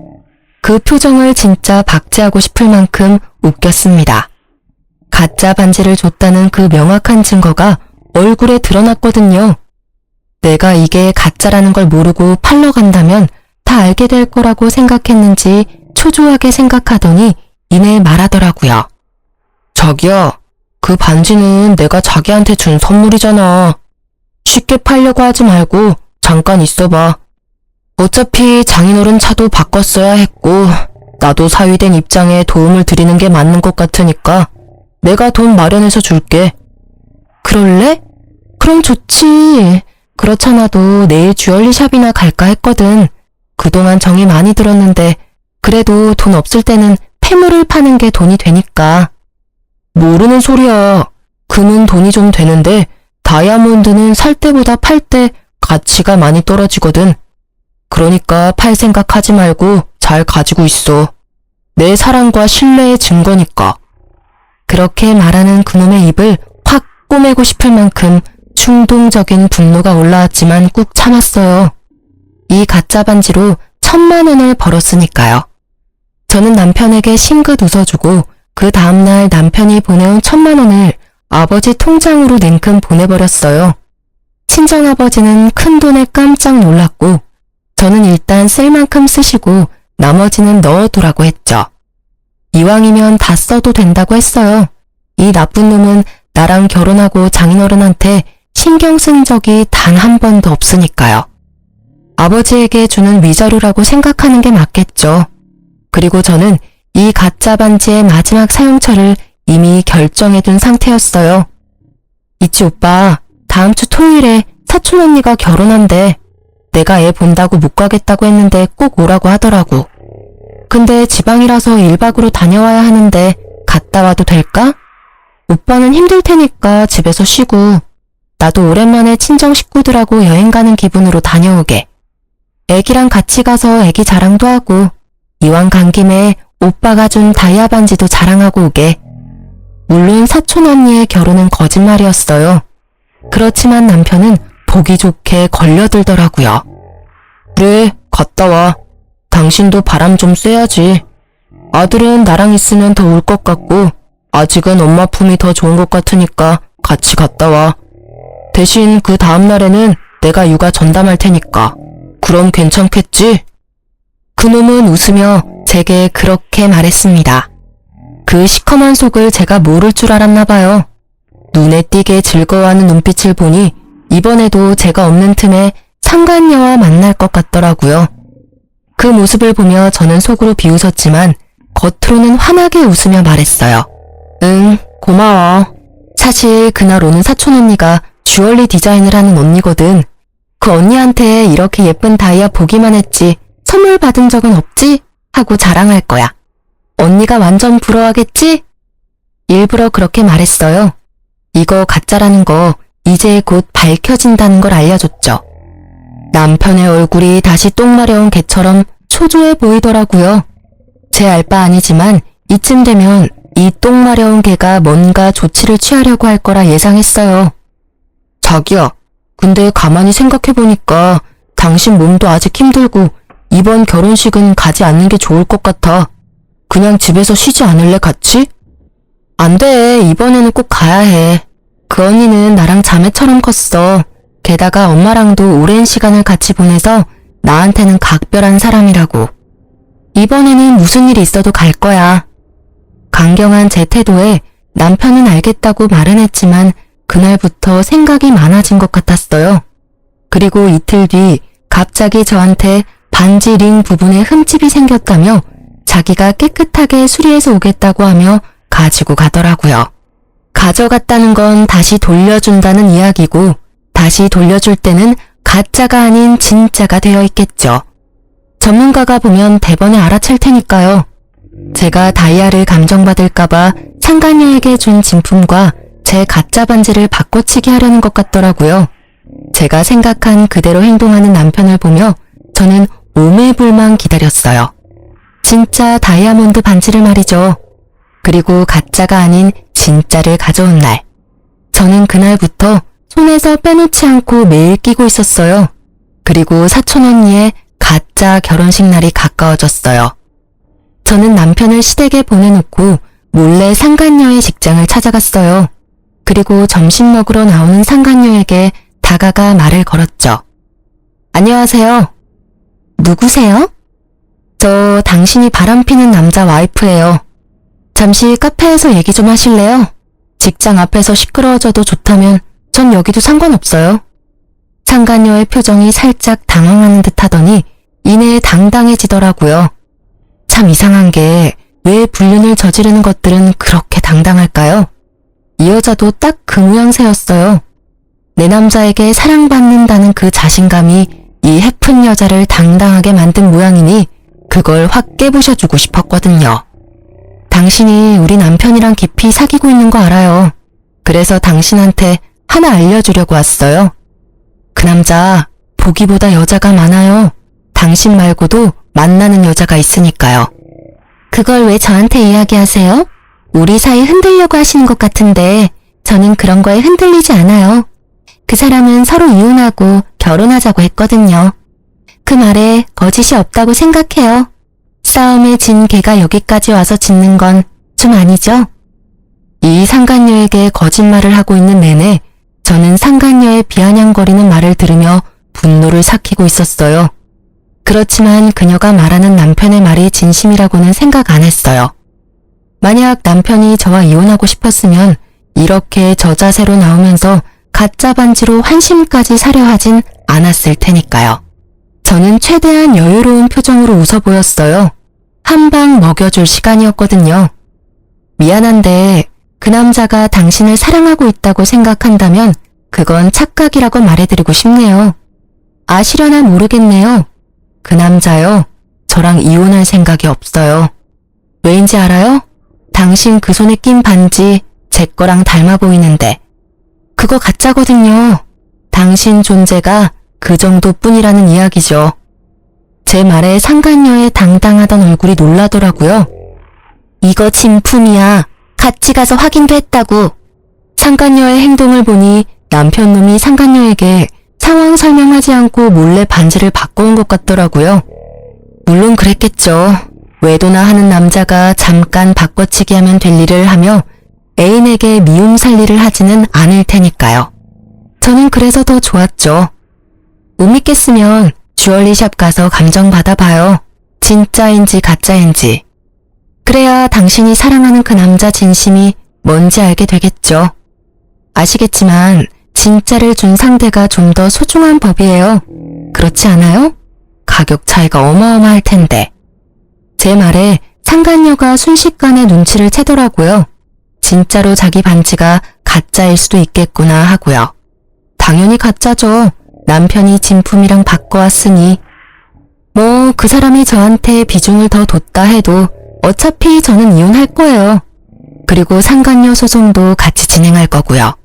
그 표정을 진짜 박제하고 싶을 만큼 웃겼습니다. 가짜 반지를 줬다는 그 명확한 증거가 얼굴에 드러났거든요. 내가 이게 가짜라는 걸 모르고 팔러 간다면 다 알게 될 거라고 생각했는지 초조하게 생각하더니 이내 말하더라고요. 자기야, 그 반지는 내가 자기한테 준 선물이잖아. 쉽게 팔려고 하지 말고 잠깐 있어봐. 어차피 장인어른 차도 바꿨어야 했고 나도 사위된 입장에 도움을 드리는 게 맞는 것 같으니까 내가 돈 마련해서 줄게. 그럴래? 그럼 좋지. 그렇잖아도 내일 주얼리샵이나 갈까 했거든. 그동안 정이 많이 들었는데 그래도 돈 없을 때는 폐물을 파는 게 돈이 되니까. 모르는 소리야. 금은 돈이 좀 되는데 다이아몬드는 살 때보다 팔 때 가치가 많이 떨어지거든. 그러니까 팔 생각하지 말고 잘 가지고 있어. 내 사랑과 신뢰의 증거니까. 그렇게 말하는 그놈의 입을 확 꼬매고 싶을 만큼 충동적인 분노가 올라왔지만 꾹 참았어요. 이 가짜 반지로 10,000,000원을 벌었으니까요. 저는 남편에게 싱긋 웃어주고 그 다음날 남편이 보내온 10,000,000원을 아버지 통장으로 냉큼 보내버렸어요. 친정아버지는 큰돈에 깜짝 놀랐고 저는 일단 쓸 만큼 쓰시고 나머지는 넣어두라고 했죠. 이왕이면 다 써도 된다고 했어요. 이 나쁜 놈은 나랑 결혼하고 장인어른한테 신경 쓴 적이 단 한 번도 없으니까요. 아버지에게 주는 위자료라고 생각하는 게 맞겠죠. 그리고 저는 이 가짜 반지의 마지막 사용처를 이미 결정해둔 상태였어요. 이치 오빠, 다음 주 토요일에 사촌 언니가 결혼한대. 내가 애 본다고 못 가겠다고 했는데 꼭 오라고 하더라고. 근데 지방이라서 1박으로 다녀와야 하는데 갔다 와도 될까? 오빠는 힘들 테니까 집에서 쉬고 나도 오랜만에 친정 식구들하고 여행 가는 기분으로 다녀오게. 애기랑 같이 가서 애기 자랑도 하고 이왕 간 김에 오빠가 준 다이아 반지도 자랑하고 오게. 물론 사촌 언니의 결혼은 거짓말이었어요. 그렇지만 남편은 보기 좋게 걸려들더라고요. 그래, 갔다 와. 당신도 바람 좀 쐬야지. 아들은 나랑 있으면 더 울 것 같고 아직은 엄마 품이 더 좋은 것 같으니까 같이 갔다 와. 대신 그 다음 날에는 내가 육아 전담할 테니까. 그럼 괜찮겠지? 그놈은 웃으며 제게 그렇게 말했습니다. 그 시커먼 속을 제가 모를 줄 알았나 봐요. 눈에 띄게 즐거워하는 눈빛을 보니 이번에도 제가 없는 틈에 상간녀와 만날 것 같더라고요. 그 모습을 보며 저는 속으로 비웃었지만 겉으로는 환하게 웃으며 말했어요. 응, 고마워. 사실 그날 오는 사촌 언니가 주얼리 디자인을 하는 언니거든. 그 언니한테 이렇게 예쁜 다이아 보기만 했지 선물 받은 적은 없지? 하고 자랑할 거야. 언니가 완전 부러워하겠지? 일부러 그렇게 말했어요. 이거 가짜라는 거 이제 곧 밝혀진다는 걸 알려줬죠. 남편의 얼굴이 다시 똥 마려운 개처럼 초조해 보이더라고요. 제 알 바 아니지만 이쯤 되면 이 똥 마려운 개가 뭔가 조치를 취하려고 할 거라 예상했어요. 자기야, 근데 가만히 생각해보니까 당신 몸도 아직 힘들고 이번 결혼식은 가지 않는 게 좋을 것 같아. 그냥 집에서 쉬지 않을래, 같이? 안 돼, 이번에는 꼭 가야 해. 그 언니는 나랑 자매처럼 컸어. 게다가 엄마랑도 오랜 시간을 같이 보내서 나한테는 각별한 사람이라고. 이번에는 무슨 일이 있어도 갈 거야. 강경한 제 태도에 남편은 알겠다고 말은 했지만 그날부터 생각이 많아진 것 같았어요. 그리고 이틀 뒤 갑자기 저한테 반지 링 부분에 흠집이 생겼다며 자기가 깨끗하게 수리해서 오겠다고 하며 가지고 가더라고요. 가져갔다는 건 다시 돌려준다는 이야기고 다시 돌려줄 때는 가짜가 아닌 진짜가 되어 있겠죠. 전문가가 보면 대번에 알아챌 테니까요. 제가 다이아를 감정받을까봐 상간녀에게 준 진품과 제 가짜 반지를 바꿔치기 하려는 것 같더라고요. 제가 생각한 그대로 행동하는 남편을 보며 저는 오매불망 기다렸어요. 진짜 다이아몬드 반지를 말이죠. 그리고 가짜가 아닌 진짜를 가져온 날. 저는 그날부터 손에서 빼놓지 않고 매일 끼고 있었어요. 그리고 사촌 언니의 가짜 결혼식 날이 가까워졌어요. 저는 남편을 시댁에 보내놓고 몰래 상간녀의 직장을 찾아갔어요. 그리고 점심 먹으러 나오는 상간녀에게 다가가 말을 걸었죠. 안녕하세요. 누구세요? 저 당신이 바람피는 남자 와이프예요. 잠시 카페에서 얘기 좀 하실래요? 직장 앞에서 시끄러워져도 좋다면 전 여기도 상관없어요. 상간녀의 표정이 살짝 당황하는 듯 하더니 이내 당당해지더라고요. 참 이상한 게 왜 불륜을 저지르는 것들은 그렇게 당당할까요? 이 여자도 딱 그 모양새였어요. 내 남자에게 사랑받는다는 그 자신감이 이 해픈 여자를 당당하게 만든 모양이니 그걸 확 깨부셔주고 싶었거든요. 당신이 우리 남편이랑 깊이 사귀고 있는 거 알아요. 그래서 당신한테 하나 알려주려고 왔어요. 그 남자 보기보다 여자가 많아요. 당신 말고도 만나는 여자가 있으니까요. 그걸 왜 저한테 이야기하세요? 우리 사이 흔들려고 하시는 것 같은데 저는 그런 거에 흔들리지 않아요. 그 사람은 서로 이혼하고 결혼하자고 했거든요. 그 말에 거짓이 없다고 생각해요. 싸움에 진 개가 여기까지 와서 짖는 건 좀 아니죠? 이 상간녀에게 거짓말을 하고 있는 내내 저는 상간녀의 비아냥거리는 말을 들으며 분노를 삭히고 있었어요. 그렇지만 그녀가 말하는 남편의 말이 진심이라고는 생각 안 했어요. 만약 남편이 저와 이혼하고 싶었으면 이렇게 저자세로 나오면서 가짜 반지로 환심까지 사려 하진 않았을 테니까요. 저는 최대한 여유로운 표정으로 웃어 보였어요. 한 방 먹여줄 시간이었거든요. 미안한데 그 남자가 당신을 사랑하고 있다고 생각한다면 그건 착각이라고 말해드리고 싶네요. 아시려나 모르겠네요. 그 남자요. 저랑 이혼할 생각이 없어요. 왜인지 알아요? 당신 그 손에 낀 반지 제 거랑 닮아 보이는데 그거 가짜거든요. 당신 존재가 그 정도뿐이라는 이야기죠. 제 말에 상간녀의 당당하던 얼굴이 놀라더라고요. 이거 진품이야. 같이 가서 확인도 했다고. 상간녀의 행동을 보니 남편 놈이 상간녀에게 상황 설명하지 않고 몰래 반지를 바꿔온 것 같더라고요. 물론 그랬겠죠. 외도나 하는 남자가 잠깐 바꿔치기 하면 될 일을 하며 애인에게 미움 살 일을 하지는 않을 테니까요. 저는 그래서 더 좋았죠. 못 믿겠으면 주얼리샵 가서 감정 받아봐요. 진짜인지 가짜인지. 그래야 당신이 사랑하는 그 남자 진심이 뭔지 알게 되겠죠. 아시겠지만 진짜를 준 상대가 좀 더 소중한 법이에요. 그렇지 않아요? 가격 차이가 어마어마할 텐데. 제 말에 상간녀가 순식간에 눈치를 채더라고요. 진짜로 자기 반지가 가짜일 수도 있겠구나 하고요. 당연히 가짜죠. 남편이 진품이랑 바꿔왔으니. 뭐 그 사람이 저한테 비중을 더 뒀다 해도 어차피 저는 이혼할 거예요. 그리고 상간녀 소송도 같이 진행할 거고요.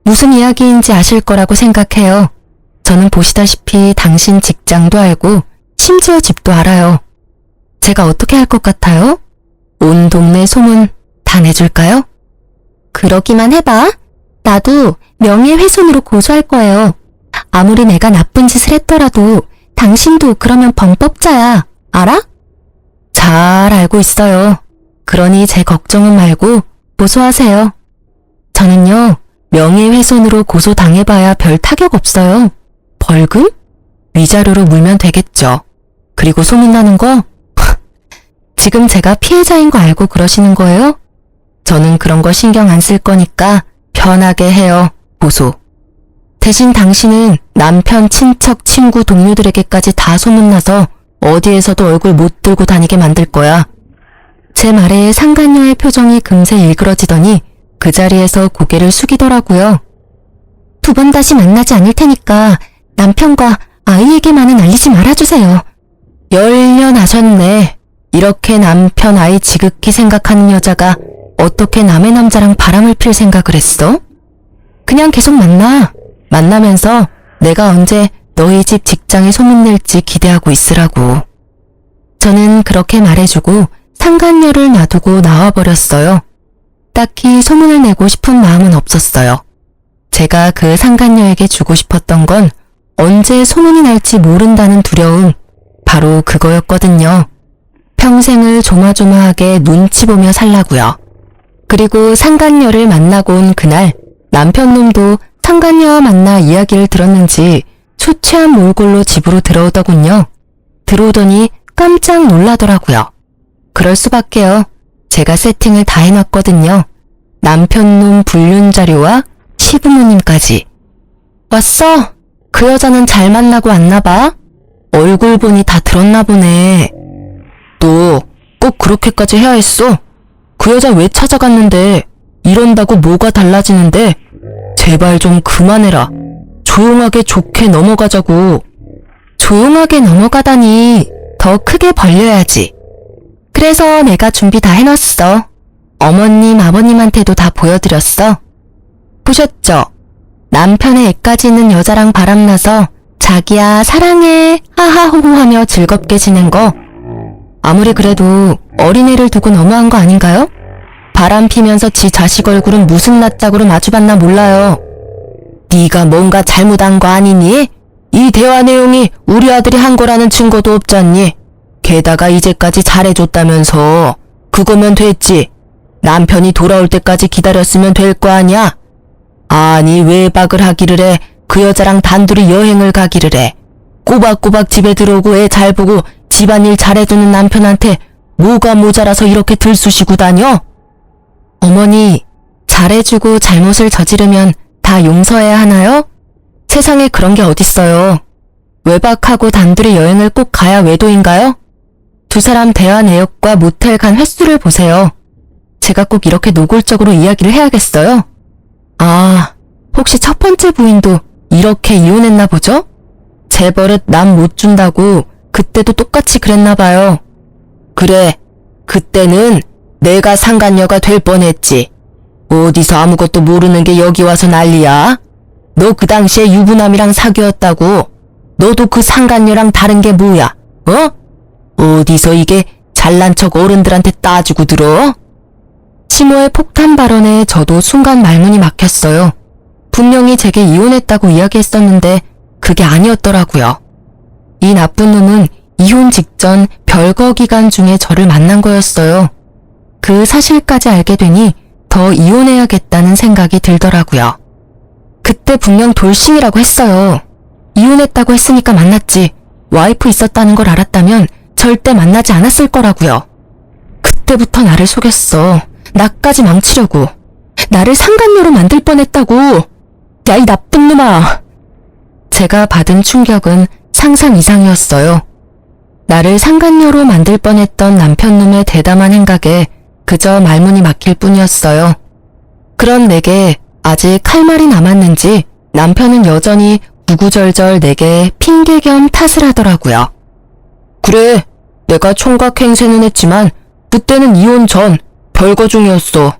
무슨 이야기인지 아실 거라고 생각해요. 저는 보시다시피 당신 직장도 알고 심지어 집도 알아요. 제가 어떻게 할 것 같아요? 온 동네 소문 다 내줄까요? 그러기만 해봐. 나도 명예훼손으로 고소할 거예요. 아무리 내가 나쁜 짓을 했더라도 당신도 그러면 범법자야. 알아? 잘 알고 있어요. 그러니 제 걱정은 말고 고소하세요. 저는요, 명예훼손으로 고소당해봐야 별 타격 없어요. 벌금? 위자료로 물면 되겠죠. 그리고 소문나는 거? 지금 제가 피해자인 거 알고 그러시는 거예요? 저는 그런 거 신경 안 쓸 거니까 편하게 해요. 고소. 대신 당신은 남편, 친척, 친구, 동료들에게까지 다 소문나서 어디에서도 얼굴 못 들고 다니게 만들 거야. 제 말에 상간녀의 표정이 금세 일그러지더니 그 자리에서 고개를 숙이더라고요. 2번 다시 만나지 않을 테니까 남편과 아이에게만은 알리지 말아주세요. 열려나셨네. 이렇게 남편, 아이 지극히 생각하는 여자가 어떻게 남의 남자랑 바람을 필 생각을 했어? 그냥 계속 만나. 만나면서 내가 언제 너희 집 직장에 소문낼지 기대하고 있으라고. 저는 그렇게 말해주고 상간녀를 놔두고 나와버렸어요. 딱히 소문을 내고 싶은 마음은 없었어요. 제가 그 상간녀에게 주고 싶었던 건 언제 소문이 날지 모른다는 두려움, 바로 그거였거든요. 평생을 조마조마하게 눈치 보며 살라고요. 그리고 상간녀를 만나고 온 그날 남편 놈도 상간녀와 만나 이야기를 들었는지 초췌한 몰골로 집으로 들어오더군요. 들어오더니 깜짝 놀라더라고요. 그럴 수밖에요. 제가 세팅을 다 해놨거든요. 남편놈 불륜 자료와 시부모님까지. 왔어? 그 여자는 잘 만나고 왔나봐? 얼굴 보니 다 들었나 보네. 너 꼭 그렇게까지 해야 했어? 그 여자 왜 찾아갔는데? 이런다고 뭐가 달라지는데? 제발 좀 그만해라. 조용하게 좋게 넘어가자고. 조용하게 넘어가다니 더 크게 벌려야지. 그래서 내가 준비 다 해놨어. 어머님, 아버님한테도 다 보여드렸어. 보셨죠? 남편의 애까지 있는 여자랑 바람나서 자기야 사랑해 하하호호 하며 즐겁게 지낸 거 아무리 그래도 어린애를 두고 너무한 거 아닌가요? 바람 피면서 지 자식 얼굴은 무슨 낯짝으로 마주봤나 몰라요. 네가 뭔가 잘못한 거 아니니? 이 대화 내용이 우리 아들이 한 거라는 증거도 없잖니? 게다가 이제까지 잘해줬다면서 그거면 됐지. 남편이 돌아올 때까지 기다렸으면 될 거 아냐? 아니 외박을 하기를 해. 그 여자랑 단둘이 여행을 가기를 해. 꼬박꼬박 집에 들어오고 애 잘 보고 집안일 잘해주는 남편한테 뭐가 모자라서 이렇게 들쑤시고 다녀? 어머니, 잘해주고 잘못을 저지르면 다 용서해야 하나요? 세상에 그런 게 어딨어요. 외박하고 단둘이 여행을 꼭 가야 외도인가요? 두 사람 대화 내역과 모텔 간 횟수를 보세요. 제가 꼭 이렇게 노골적으로 이야기를 해야겠어요? 아, 혹시 첫 번째 부인도 이렇게 이혼했나 보죠? 제 버릇 남 못 준다고 그때도 똑같이 그랬나 봐요. 그래, 그때는 내가 상간녀가 될 뻔했지. 어디서 아무것도 모르는 게 여기 와서 난리야? 너 그 당시에 유부남이랑 사귀었다고. 너도 그 상간녀랑 다른 게 뭐야? 어디서 이게 잘난 척 어른들한테 따지고 들어? 시모의 폭탄 발언에 저도 순간 말문이 막혔어요. 분명히 제게 이혼했다고 이야기했었는데 그게 아니었더라고요. 이 나쁜 놈은 이혼 직전 별거 기간 중에 저를 만난 거였어요. 그 사실까지 알게 되니 더 이혼해야겠다는 생각이 들더라고요. 그때 분명 돌싱이라고 했어요. 이혼했다고 했으니까 만났지. 와이프 있었다는 걸 알았다면 절대 만나지 않았을 거라고요. 그때부터 나를 속였어. 나까지 망치려고. 나를 상간녀로 만들 뻔했다고. 야, 이 나쁜 놈아. 제가 받은 충격은 상상 이상이었어요. 나를 상간녀로 만들 뻔했던 남편놈의 대담한 행각에 그저 말문이 막힐 뿐이었어요. 그런 내게 아직 할 말이 남았는지 남편은 여전히 구구절절 내게 핑계 겸 탓을 하더라고요. 그래, 내가 총각 행세는 했지만 그때는 이혼 전 별거 중이었어.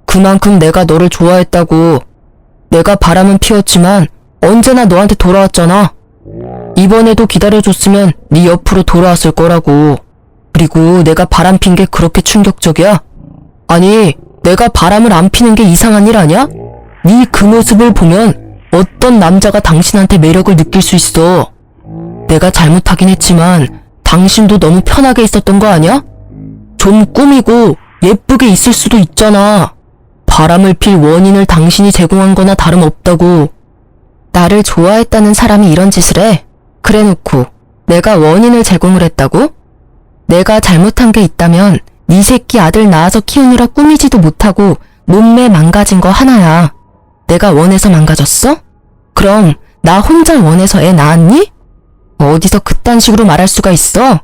그만큼 내가 너를 좋아했다고. 내가 바람은 피웠지만 언제나 너한테 돌아왔잖아. 이번에도 기다려줬으면 네 옆으로 돌아왔을 거라고. 그리고 내가 바람 핀 게 그렇게 충격적이야? 아니, 내가 바람을 안 피는 게 이상한 일 아니야? 네 그 모습을 보면 어떤 남자가 당신한테 매력을 느낄 수 있어. 내가 잘못하긴 했지만 당신도 너무 편하게 있었던 거 아니야? 좀 꾸미고 예쁘게 있을 수도 있잖아. 바람을 필 원인을 당신이 제공한 거나 다름없다고. 나를 좋아했다는 사람이 이런 짓을 해? 그래놓고 내가 원인을 제공을 했다고? 내가 잘못한 게 있다면 네 새끼 아들 낳아서 키우느라 꾸미지도 못하고 몸매 망가진 거 하나야. 내가 원해서 망가졌어? 그럼 나 혼자 원해서 애 낳았니? 어디서 그딴 식으로 말할 수가 있어?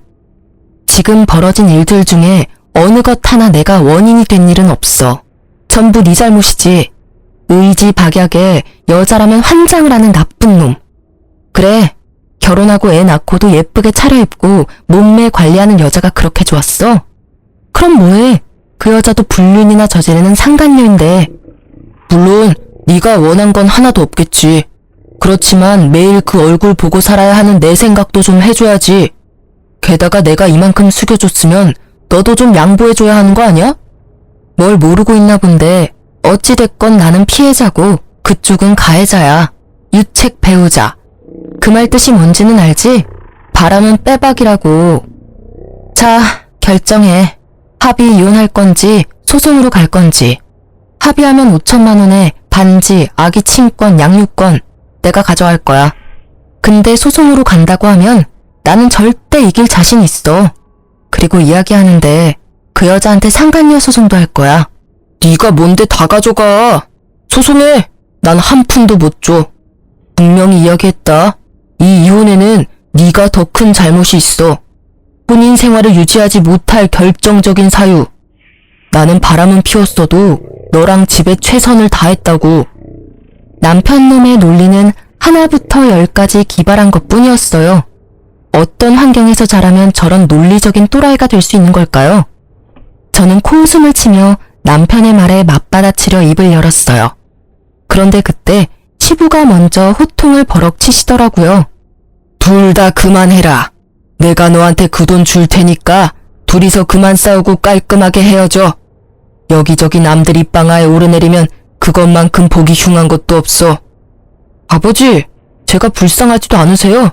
지금 벌어진 일들 중에 어느 것 하나 내가 원인이 된 일은 없어. 전부 네 잘못이지. 의지박약에 여자라면 환장을 하는 나쁜 놈. 그래, 결혼하고 애 낳고도 예쁘게 차려입고 몸매 관리하는 여자가 그렇게 좋았어? 그럼 뭐해? 그 여자도 불륜이나 저지르는 상간녀인데. 물론 네가 원한 건 하나도 없겠지. 그렇지만 매일 그 얼굴 보고 살아야 하는 내 생각도 좀 해줘야지. 게다가 내가 이만큼 숙여줬으면 너도 좀 양보해줘야 하는 거 아니야? 뭘 모르고 있나 본데 어찌됐건 나는 피해자고 그쪽은 가해자야. 유책 배우자. 그 말 뜻이 뭔지는 알지? 바람은 빼박이라고. 자, 결정해. 합의 이혼할 건지 소송으로 갈 건지. 합의하면 5천만 원에 반지, 아기 친권, 양육권 내가 가져갈 거야. 근데 소송으로 간다고 하면 나는 절대 이길 자신 있어. 그리고 이야기하는데 그 여자한테 상간녀 소송도 할 거야. 네가 뭔데 다 가져가. 소송해. 난 한 푼도 못 줘. 분명히 이야기했다. 이 이혼에는 네가 더 큰 잘못이 있어. 혼인 생활을 유지하지 못할 결정적인 사유. 나는 바람은 피웠어도 너랑 집에 최선을 다했다고. 남편놈의 논리는 하나부터 열까지 기발한 것뿐이었어요. 어떤 환경에서 자라면 저런 논리적인 또라이가 될 수 있는 걸까요? 저는 코웃음을 치며 남편의 말에 맞받아치려 입을 열었어요. 그런데 그때 시부가 먼저 호통을 버럭 치시더라고요. 둘 다 그만해라. 내가 너한테 그 돈 줄 테니까 둘이서 그만 싸우고 깔끔하게 헤어져. 여기저기 남들 입방아에 오르내리면 그것만큼 보기 흉한 것도 없어. 아버지, 제가 불쌍하지도 않으세요?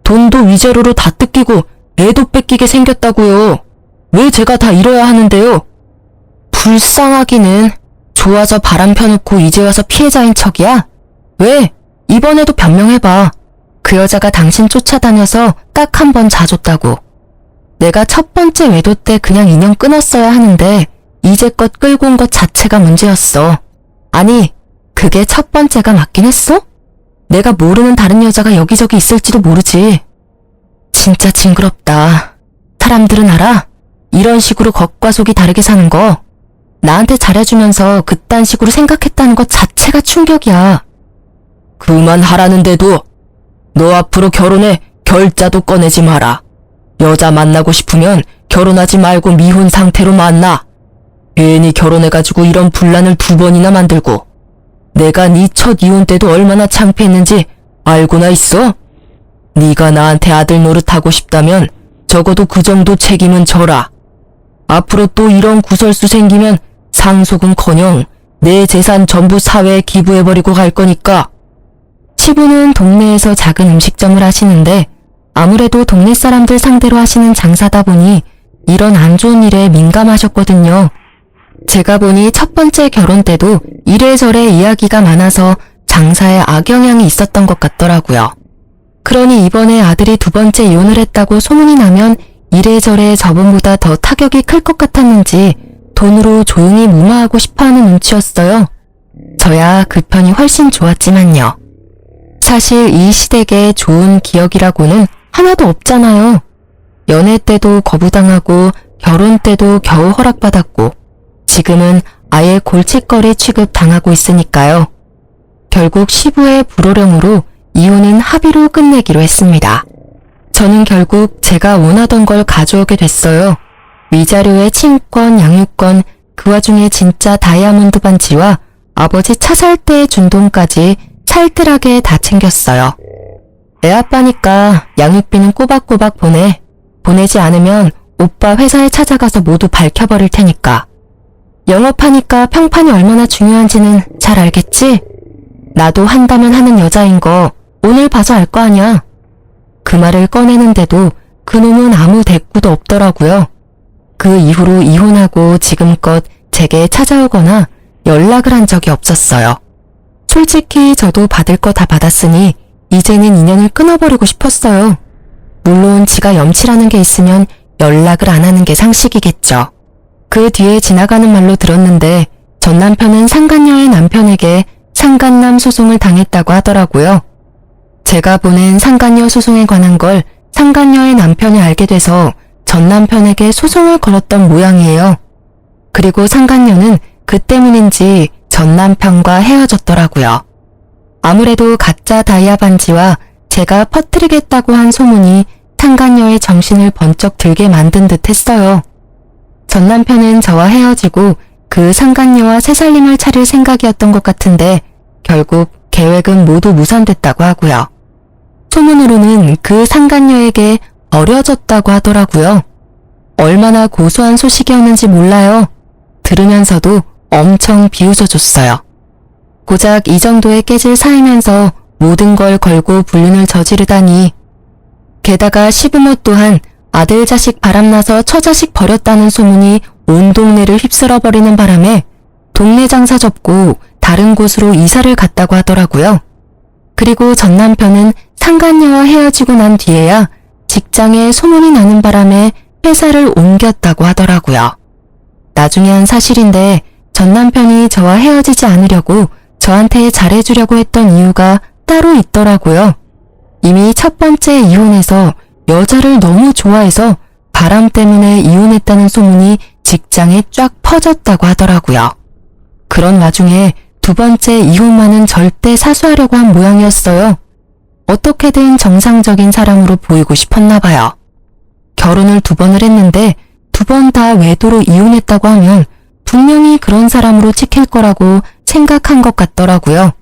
돈도 위자료로 다 뜯기고 애도 뺏기게 생겼다고요. 왜 제가 다 잃어야 하는데요? 불쌍하기는. 좋아서 바람 펴놓고 이제 와서 피해자인 척이야? 왜? 이번에도 변명해봐. 그 여자가 당신 쫓아다녀서 딱 한 번 자줬다고. 내가 첫 번째 외도 때 그냥 인연 끊었어야 하는데 이제껏 끌고 온 것 자체가 문제였어. 아니, 그게 첫 번째가 맞긴 했어? 내가 모르는 다른 여자가 여기저기 있을지도 모르지. 진짜 징그럽다. 사람들은 알아? 이런 식으로 겉과 속이 다르게 사는 거. 나한테 잘해주면서 그딴 식으로 생각했다는 것 자체가 충격이야. 그만하라는데도. 너 앞으로 결혼해 결자도 꺼내지 마라. 여자 만나고 싶으면 결혼하지 말고 미혼 상태로 만나. 괜히 결혼해가지고 이런 분란을 2번이나 만들고. 내가 네 첫 이혼 때도 얼마나 창피했는지 알고나 있어? 네가 나한테 아들 노릇하고 싶다면 적어도 그 정도 책임은 져라. 앞으로 또 이런 구설수 생기면 상속은커녕 내 재산 전부 사회에 기부해버리고 갈 거니까. 시부는 동네에서 작은 음식점을 하시는데 아무래도 동네 사람들 상대로 하시는 장사다 보니 이런 안 좋은 일에 민감하셨거든요. 제가 보니 첫 번째 결혼 때도 이래저래 이야기가 많아서 장사에 악영향이 있었던 것 같더라고요. 그러니 이번에 아들이 2번째 이혼을 했다고 소문이 나면 이래저래 저번보다 더 타격이 클 것 같았는지 돈으로 조용히 무마하고 싶어하는 눈치였어요. 저야 그 편이 훨씬 좋았지만요. 사실 이 시댁에 좋은 기억이라고는 하나도 없잖아요. 연애 때도 거부당하고 결혼 때도 겨우 허락받았고 지금은 아예 골칫거리 취급 당하고 있으니까요. 결국 시부의 불호령으로 이혼은 합의로 끝내기로 했습니다. 저는 결국 제가 원하던 걸 가져오게 됐어요. 위자료의 친권, 양육권, 그 와중에 진짜 다이아몬드 반지와 아버지 차 살 때 준 돈까지 찰뜰하게 다 챙겼어요. 애 아빠니까 양육비는 꼬박꼬박 보내. 보내지 않으면 오빠 회사에 찾아가서 모두 밝혀버릴 테니까. 영업하니까 평판이 얼마나 중요한지는 잘 알겠지? 나도 한다면 하는 여자인 거 오늘 봐서 알 거 아냐? 그 말을 꺼내는데도 그놈은 아무 대꾸도 없더라고요. 그 이후로 이혼하고 지금껏 제게 찾아오거나 연락을 한 적이 없었어요. 솔직히 저도 받을 거 다 받았으니 이제는 인연을 끊어버리고 싶었어요. 물론 지가 염치라는 게 있으면 연락을 안 하는 게 상식이겠죠. 그 뒤에 지나가는 말로 들었는데 전 남편은 상간녀의 남편에게 상간남 소송을 당했다고 하더라고요. 제가 보낸 상간녀 소송에 관한 걸 상간녀의 남편이 알게 돼서 전 남편에게 소송을 걸었던 모양이에요. 그리고 상간녀는 그 때문인지 전 남편과 헤어졌더라고요. 아무래도 가짜 다이아 반지와 제가 퍼뜨리겠다고 한 소문이 상간녀의 정신을 번쩍 들게 만든 듯 했어요. 전 남편은 저와 헤어지고 그 상간녀와 새살림을 차릴 생각이었던 것 같은데 결국 계획은 모두 무산됐다고 하고요. 소문으로는 그 상간녀에게 버려졌다고 하더라고요. 얼마나 고소한 소식이었는지 몰라요. 들으면서도 엄청 비웃어줬어요. 고작 이 정도의 깨질 사이면서 모든 걸 걸고 불륜을 저지르다니. 게다가 시부모 또한 아들 자식 바람나서 처자식 버렸다는 소문이 온 동네를 휩쓸어버리는 바람에 동네 장사 접고 다른 곳으로 이사를 갔다고 하더라고요. 그리고 전 남편은 상간녀와 헤어지고 난 뒤에야 직장에 소문이 나는 바람에 회사를 옮겼다고 하더라고요. 나중에 한 사실인데 전 남편이 저와 헤어지지 않으려고 저한테 잘해주려고 했던 이유가 따로 있더라고요. 이미 첫 번째 이혼에서 여자를 너무 좋아해서 바람 때문에 이혼했다는 소문이 직장에 쫙 퍼졌다고 하더라고요. 그런 와중에 2번째 이혼만은 절대 사수하려고 한 모양이었어요. 어떻게든 정상적인 사람으로 보이고 싶었나 봐요. 결혼을 2번을 했는데 2번 다 외도로 이혼했다고 하면 분명히 그런 사람으로 찍힐 거라고 생각한 것 같더라고요.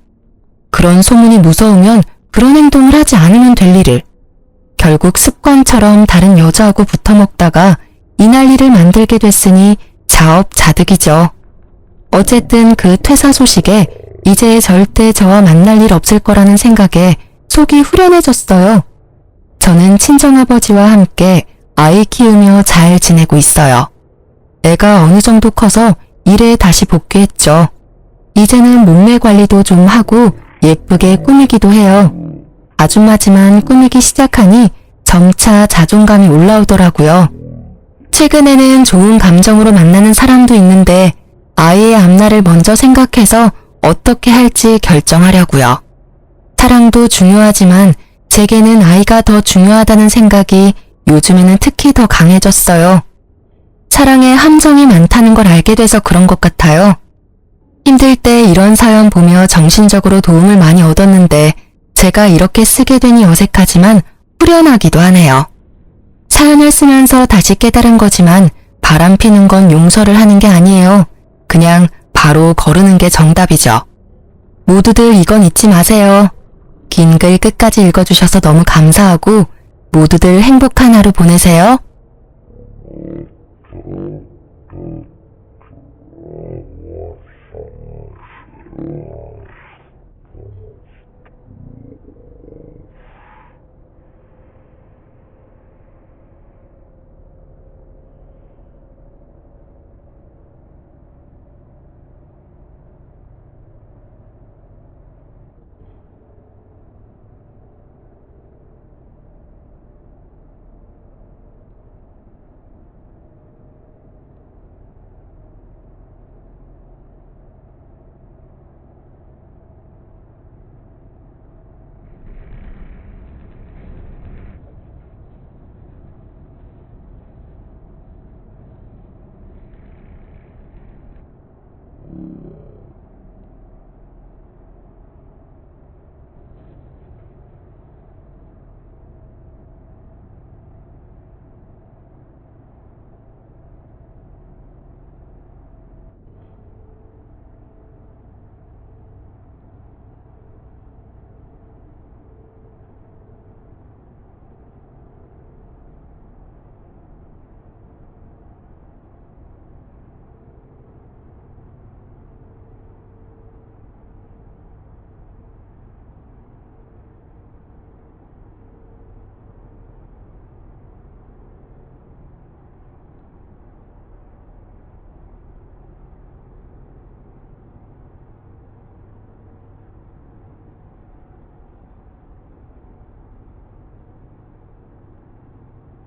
그런 소문이 무서우면 그런 행동을 하지 않으면 될 일을. 결국 습관처럼 다른 여자하고 붙어먹다가 이 난리를 만들게 됐으니 자업자득이죠. 어쨌든 그 퇴사 소식에 이제 절대 저와 만날 일 없을 거라는 생각에 속이 후련해졌어요. 저는 친정아버지와 함께 아이 키우며 잘 지내고 있어요. 애가 어느 정도 커서 일에 다시 복귀했죠. 이제는 몸매 관리도 좀 하고 예쁘게 꾸미기도 해요. 아줌마지만 꾸미기 시작하니 점차 자존감이 올라오더라고요. 최근에는 좋은 감정으로 만나는 사람도 있는데 아이의 앞날을 먼저 생각해서 어떻게 할지 결정하려고요. 사랑도 중요하지만 제게는 아이가 더 중요하다는 생각이 요즘에는 특히 더 강해졌어요. 사랑에 함정이 많다는 걸 알게 돼서 그런 것 같아요. 힘들 때 이런 사연 보며 정신적으로 도움을 많이 얻었는데 제가 이렇게 쓰게 되니 어색하지만 후련하기도 하네요. 사연을 쓰면서 다시 깨달은 거지만 바람 피는 건 용서를 하는 게 아니에요. 그냥 바로 거르는 게 정답이죠. 모두들 이건 잊지 마세요. 긴 글 끝까지 읽어주셔서 너무 감사하고 모두들 행복한 하루 보내세요.